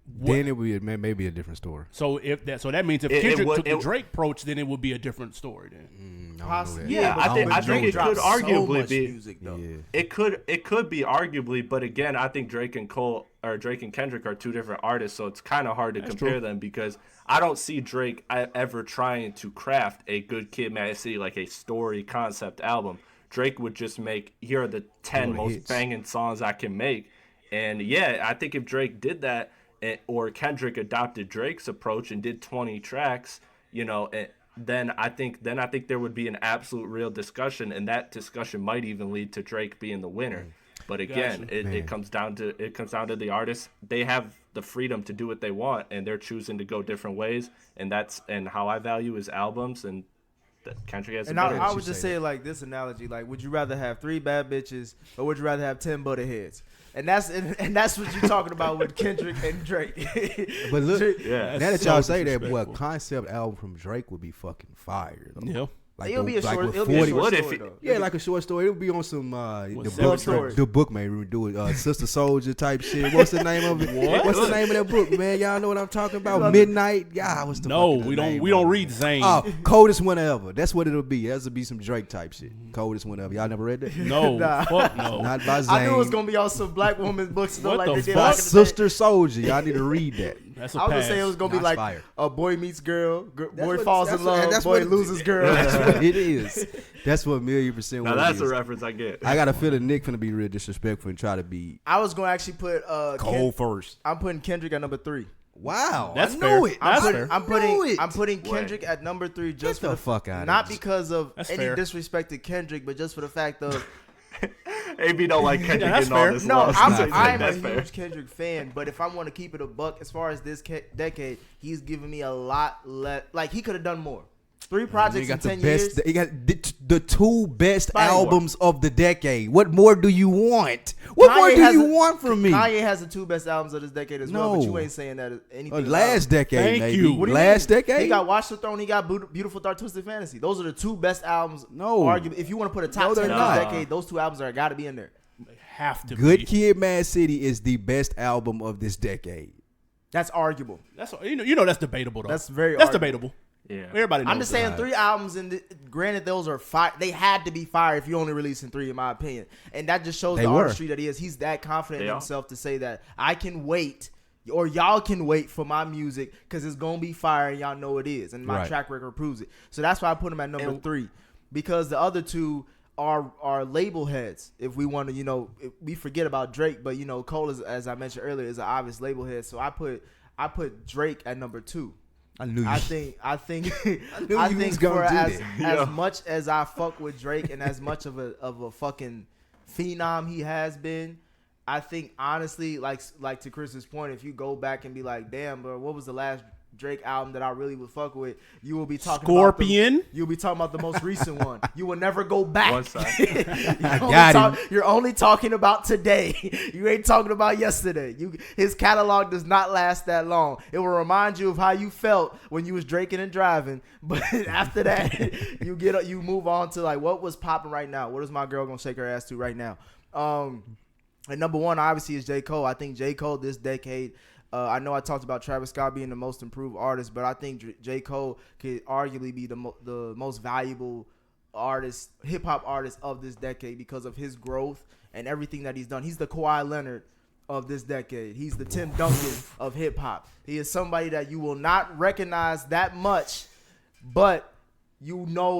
then it would be maybe a different story. So that means if Kendrick took the Drake approach, then it would be a different story. Then I think it could arguably be. Music, though. Yeah. It could be arguably, but again, I think Drake and Kendrick are 2 different artists, so it's kind of hard to compare them, because I don't see Drake ever trying to craft a Good Kid, Mad City, like a story concept album. Drake would just make, here are the 10 most banging songs I can make. And yeah, I think if Drake did that, or Kendrick adopted Drake's approach and did 20 tracks, you know, then I think there would be an absolute real discussion, and that discussion might even lead to Drake being the winner. But again, it comes down to the artists. They have the freedom to do what they want, and they're choosing to go different ways. And how I value his albums, and Kendrick has. And I would just say like this analogy: like, would you rather have 3 bad bitches, or would you rather have 10 butter heads? And that's what you're talking about with Kendrick and Drake. But look, yeah, now that y'all say that, boy, a concept album from Drake would be fucking fire, though. Yeah. Like It'll be a short. with It'll be a 40 short What if story it- though. Yeah, like a short story. It'll be on some Love story. the book may do it. Sister Soldier type shit. What's the name of it? What's the name of that book, man? Y'all know what I'm talking about? Midnight. Yeah, what's the No, fucking we name don't of it? read Zane. Oh, Coldest Winter Ever. That's what it'll be. That'll be some Drake type shit. Coldest Winter Ever. Y'all never read that? No, Nah. fuck no. Not by Zane. I knew it was gonna be on some black woman's books though, What like the they did fuck? back in the day. Sister Soldier. Y'all need to read that. That's a I was gonna pass. say it was gonna be That's like fire. a boy meets girl, boy what- falls that's in what- love, that's boy what it- loses girl. That's what it is. That's what 1,000,000% Now what that's it a is. reference I get. I got a feeling Nick finna be real disrespectful and try to be I was gonna actually put cold first. I'm putting Kendrick at number 3. Wow, That's I fair. knew it. That's I fair. knew it. I'm putting Kendrick at number 3 just Get for the fuck outta not here. because of That's any fair. disrespect to Kendrick, but just for the fact of AB don't like Kendrick that's getting all fair. this no, love. I'm So a that's fair. huge Kendrick fan, but if I want to keep it a buck, as far as this decade, he's given me a lot less. Like he could have done more. 3 He projects in got the 10 best. years. He got the 2 best Fire. albums of the decade. What more do you want? What more do you want from me? Kanye has the 2 best albums of this decade as well, but you No. ain't saying that anything. about Last it. decade, Thank maybe. you. What do you Last mean? decade. He got Watch the Throne. He got Beautiful Dark Twisted Fantasy. Those are the 2 best albums. No. Arguably, if you want to put a top No, 10 they're of this not. decade, those 2 albums are got to be in there. Have to Good be. Kid, Mad City is the best album of this decade. That's arguable. That's you know that's debatable though. That's very That's arguable. debatable. Yeah. Everybody knows. I'm just saying 3 albums, and granted, those are fire. They had to be fire if you only releasing 3, in my opinion. And that just shows They the were. artistry that he is. He's that confident They in are. himself to say that I can wait, or y'all can wait for my music because it's gonna be fire, and y'all know it is, and my Right. track record proves it. So that's why I put him at number 3, because the other 2 are label heads. If we want to, we forget about Drake, but Cole is, as I mentioned earlier, is an obvious label head. So I put Drake at number 2. I knew you. I think knew you I was think gonna for do as that. much as I fuck with Drake and as much of a fucking phenom he has been, I think honestly, like to Chris's point, if you go back and be like, damn, bro, what was the last Drake album that I really would fuck with? You will be talking Scorpion. You'll be talking about the most recent one. You will never go back. One side. You're only talking about today. You ain't talking about yesterday. His catalog does not last that long. It will remind you of how you felt when you was drinking and driving, but after that, you move on to like what was popping right now. What is my girl gonna shake her ass to right now? And number 1 obviously is J. Cole. I think J. Cole this decade. I know I talked about Travis Scott being the most improved artist, but I think J. Cole could arguably be the most valuable artist, hip hop artist of this decade because of his growth and everything that he's done. He's the Kawhi Leonard of this decade. He's the Tim Duncan of hip hop. He is somebody that you will not recognize that much, but you know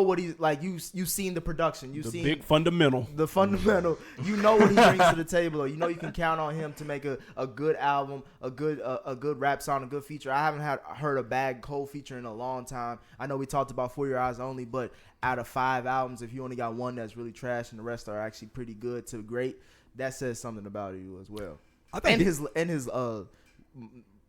what he's like. You've seen the production. You've The seen big fundamental. the fundamental. You know what he brings to the table. Or you know you can count on him to make a good album, a good rap song, a good feature. I haven't heard a bad Cole feature in a long time. I know we talked about For Your Eyes Only, but out of 5 albums, if you only got one that's really trash and the rest are actually pretty good to great, that says something about you as well. I think and his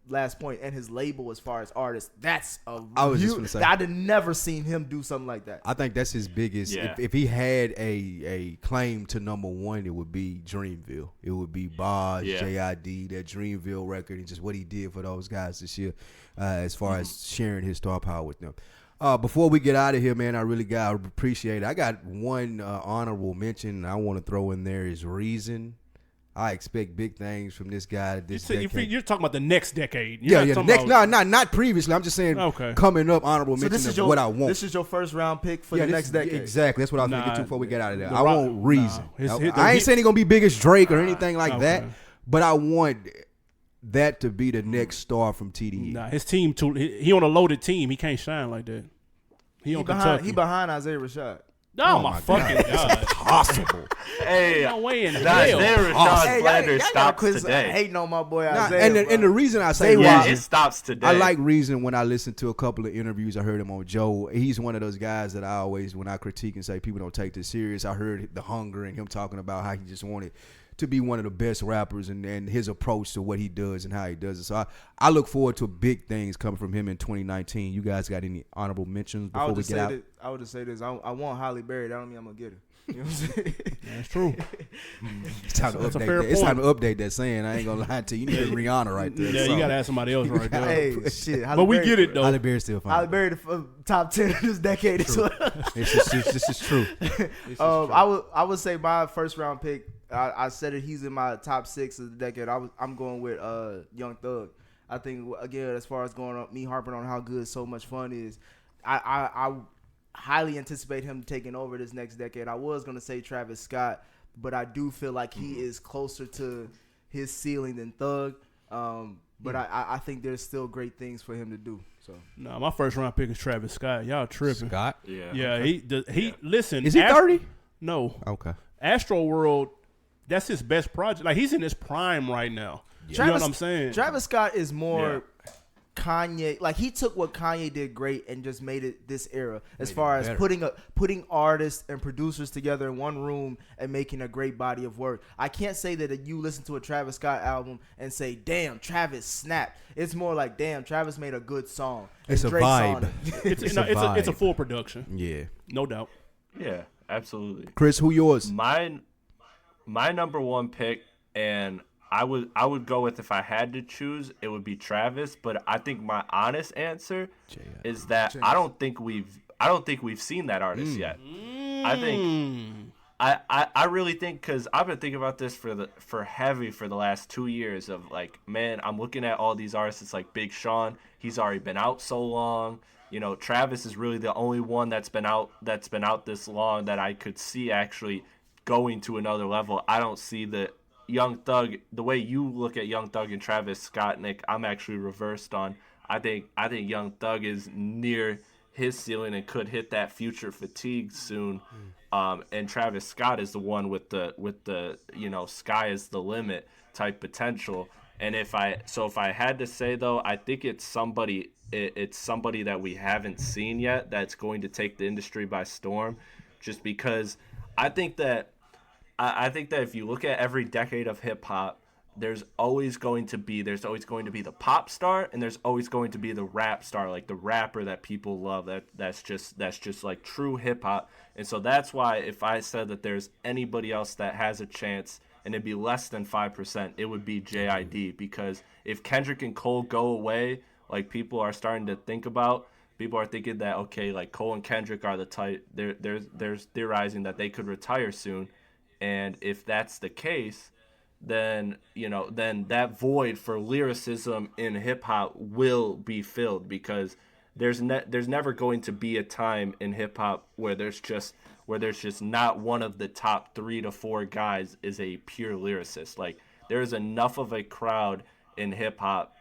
last point, and his label as far as artists, that's I was just gonna say. I'd have never seen him do something like that. I think that's his biggest. Yeah. If he had a claim to number 1, it would be Dreamville. It would be Boz, Yeah. JID, that Dreamville record, and just what he did for those guys this year, as far as sharing his star power with them. Before we get out of here, man, I really got appreciate it. I got one honorable mention I want to throw in there is Reason. I expect big things from this guy this decade. You're talking about the next decade. You're Yeah, not the talking next, about- not previously. I'm just saying, Okay. coming up, honorable So mention this is of what I want. This is your first round pick for the this- next decade. Exactly. That's what I was Nah, thinking too before we get out of there. the I rock- want Reason. nah. I ain't saying he's gonna be big as Drake or anything like okay. that, but I want that to be the next star from TDE. Nah, his team too. He on a loaded team. He can't shine like that. He on Kentucky. He behind Isaiah Rashad. Oh, my fucking god! Possible. Hey, No way in that hell. there Rashad Slander stops quit today. hating on my boy Nah, Isaiah. and the reason I say Say Yeah, Reason, it stops today. I like Reason when I listen to a couple of interviews. I heard him on Joe. He's one of those guys that I always, when I critique and say people don't take this serious, I heard the hunger and him talking about how he just wanted to be one of the best rappers, and his approach to what he does and how he does it. So I look forward to big things coming from him in 2019. You guys got any honorable mentions before we get out? I would just say this. I want Holly Berry. That don't mean I'm going to get her. You know what I'm saying? That's true. It's time to That's a update fair that. It's time point. to update that saying. I ain't gonna lie to you. You need Rihanna right there. Yeah, you got to ask somebody else right there. Hey, shit. But we get it, though. Holly Berry's still fine. Holly Berry, the top 10 of this decade. This is true. I would say my first round pick. I said it. He's in my top 6 of the decade. I'm going with Young Thug. I think again, as far as going on, me harping on how good So Much Fun is, I highly anticipate him taking over this next decade. I was gonna say Travis Scott, but I do feel like he is closer to his ceiling than Thug. But I think there's still great things for him to do. So No, my first round pick is Travis Scott. Y'all tripping. Scott. Yeah, he listen. Is he 30? No. Okay. Astro World, that's his best project. Like, he's in his prime right now. You know what I'm saying? Travis Scott is more Kanye. Like, he took what Kanye did great and just made it this era, as far as putting artists and producers together in one room and making a great body of work. I can't say that you listen to a Travis Scott album and say, "Damn, Travis snapped." It's more like, "Damn, Travis made a good song." It's a Drake's on vibe. it. It's a full production. Yeah. No doubt. Yeah, absolutely. Chris, who yours? My number one pick, and I would go with, if I had to choose, it would be Travis. But I think my honest answer is that I don't think we've seen that artist yet. I think I really think, because I've been thinking about this for the last 2 years of, like, man, I'm looking at all these artists. It's like Big Sean, he's already been out so long. You know, Travis is really the only one that's been out this long that I could see actually going to another level. I don't see the Young Thug, the way you look at Young Thug and Travis Scott, Nick, I'm actually reversed on. I think Young Thug is near his ceiling and could hit that future fatigue soon. And Travis Scott is the one with the sky is the limit type potential. And if I had to say, though, I think it's somebody that we haven't seen yet that's going to take the industry by storm, just because I think that if you look at every decade of hip hop, there's always going to be the pop star, and there's always going to be the rap star, like the rapper that people love. That's just like true hip hop. And so that's why, if I said that there's anybody else that has a chance, and it'd be less than 5%, it would be JID. Because if Kendrick and Cole go away, like people are starting to think about, people are thinking that, okay, like Cole and Kendrick are the type, there's theorizing that they could retire soon. And if that's the case, then that void for lyricism in hip hop will be filled, because there's never going to be a time in hip hop where there's just not one of the top 3 to 4 guys is a pure lyricist. Like, there's enough of a crowd in hip hop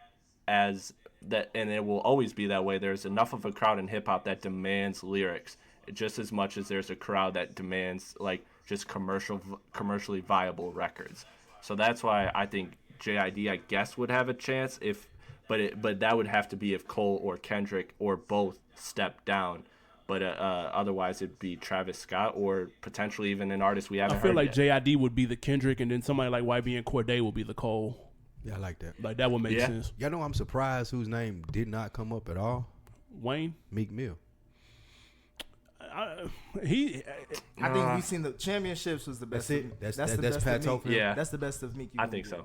as that, and it will always be that way. There's enough of a crowd in hip hop that demands lyrics just as much as there's a crowd that demands, like, just commercially viable records. So that's why I think JID, I guess, would have a chance but that would have to be if Cole or Kendrick or both step down. But otherwise it'd be Travis Scott, or potentially even an artist we haven't heard I feel like yet. JID would be the Kendrick, and then somebody like YB and Cordae would be the Cole. Yeah, I like that. Like, that would make sense. Y'all know I'm surprised whose name did not come up at all? Wayne? Meek Mill. I think we've seen the championships was the best. That's it. That's the best plateau of for Meek. him? Yeah. That's the best of Meek. I think so.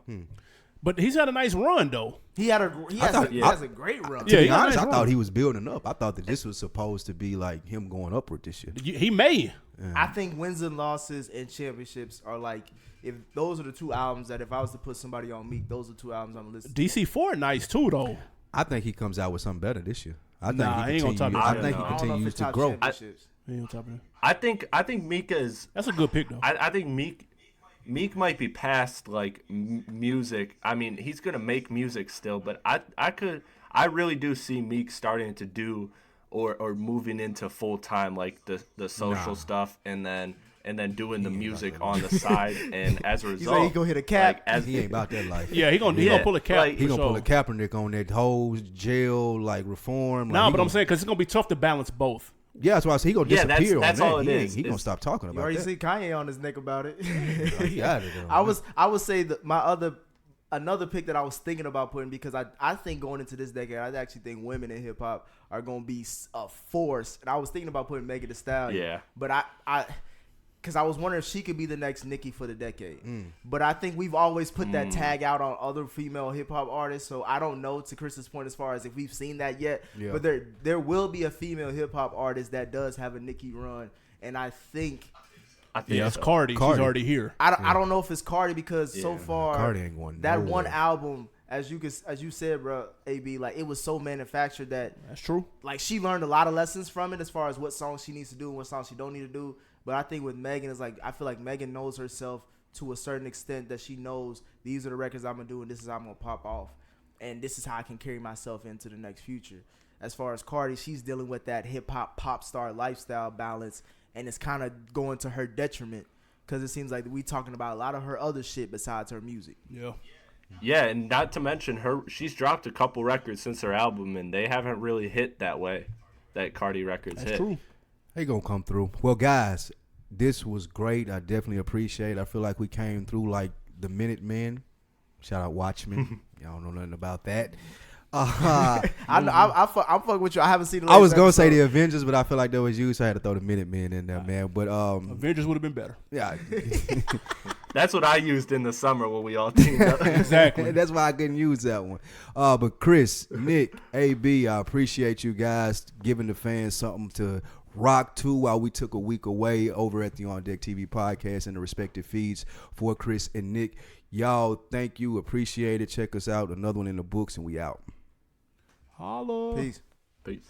But he's had a nice run, though. He has a great run. To Yeah, be he got a honest, nice I thought run. he was building up. I thought that this was supposed to be like him going upward this year. He may. I think wins and losses and championships are like, if those are the 2 albums that if I was to put somebody on Meek, those are 2 albums I'm gonna listen to. DC4 nice too, though. I think he comes out with something better this year. I think Nah, he ain't gonna top it. I think he I don't know if continues it's to top grow. championships. He ain't on top of that. I think Meek is. That's a good pick, though. I think Meek might be past, like, music. I mean, he's gonna make music still, but I really do see Meek starting to do or moving into full time, like the social stuff, and then doing the music on the side, and as a He's result, like, he gonna hit a cap. Like, He ain't about that life. Yeah, he gonna pull a cap. like, He gonna pull a cap. Kaepernick on that whole jail, like, reform. Like, Nah, he but gonna, I'm saying, because it's gonna be tough to balance both. Yeah, that's why I said he gonna Yeah, disappear that's on that. all it is. He gonna It's- stop talking You about already that. see Kanye on his neck about it. He out of there. I would say that another pick that I was thinking about putting, because I think going into this decade, I actually think women in hip hop are gonna be a force. And I was thinking about putting Megan Thee Stallion. Yeah. But because I was wondering if she could be the next Nicki for the decade. But I think we've always put that tag out on other female hip hop artists. So I don't know, to Chris's point, as far as if we've seen that yet. Yeah. But there will be a female hip hop artist that does have a Nicki run, and I think. Yeah, it's so. Cardi. Cardi. She's already here. I don't know if it's Cardi, because so far Cardi ain't going that nowhere. one album, as you said, bro, AB, like it was so manufactured that That's true. like she learned a lot of lessons from it as far as what songs she needs to do and what songs she don't need to do. But I think with Megan, it's like I feel like Megan knows herself to a certain extent, that she knows these are the records I'm gonna do and this is how I'm gonna pop off, and this is how I can carry myself into the next future. As far as Cardi, she's dealing with that hip hop pop star lifestyle balance, and it's kind of going to her detriment, because it seems like we talking about a lot of her other shit besides her music. Yeah. Yeah, and not to mention she's dropped a couple records since her album, and they haven't really hit that way that Cardi records That's hit. true. They gonna come through. Well, guys, this was great. I definitely appreciate it. I feel like we came through like the Minutemen. Shout out Watchmen. Y'all don't know nothing about that. I'm fucking with you. I haven't seen the I was latest gonna say episode. the Avengers, but I feel like that was you, so I had to throw the Minutemen in there, man. But Avengers would have been better. yeah, That's what I used in the summer when we all teamed up. Exactly. that's why I couldn't use that one. But Chris, Nick, AB, I appreciate you guys giving the fans something to rock to while we took a week away over at the OnDeckTV Podcast and the respective feeds for Chris and Nick. Y'all, thank you, appreciate it. Check us out. Another one in the books, and we out. Holla. Peace. Peace.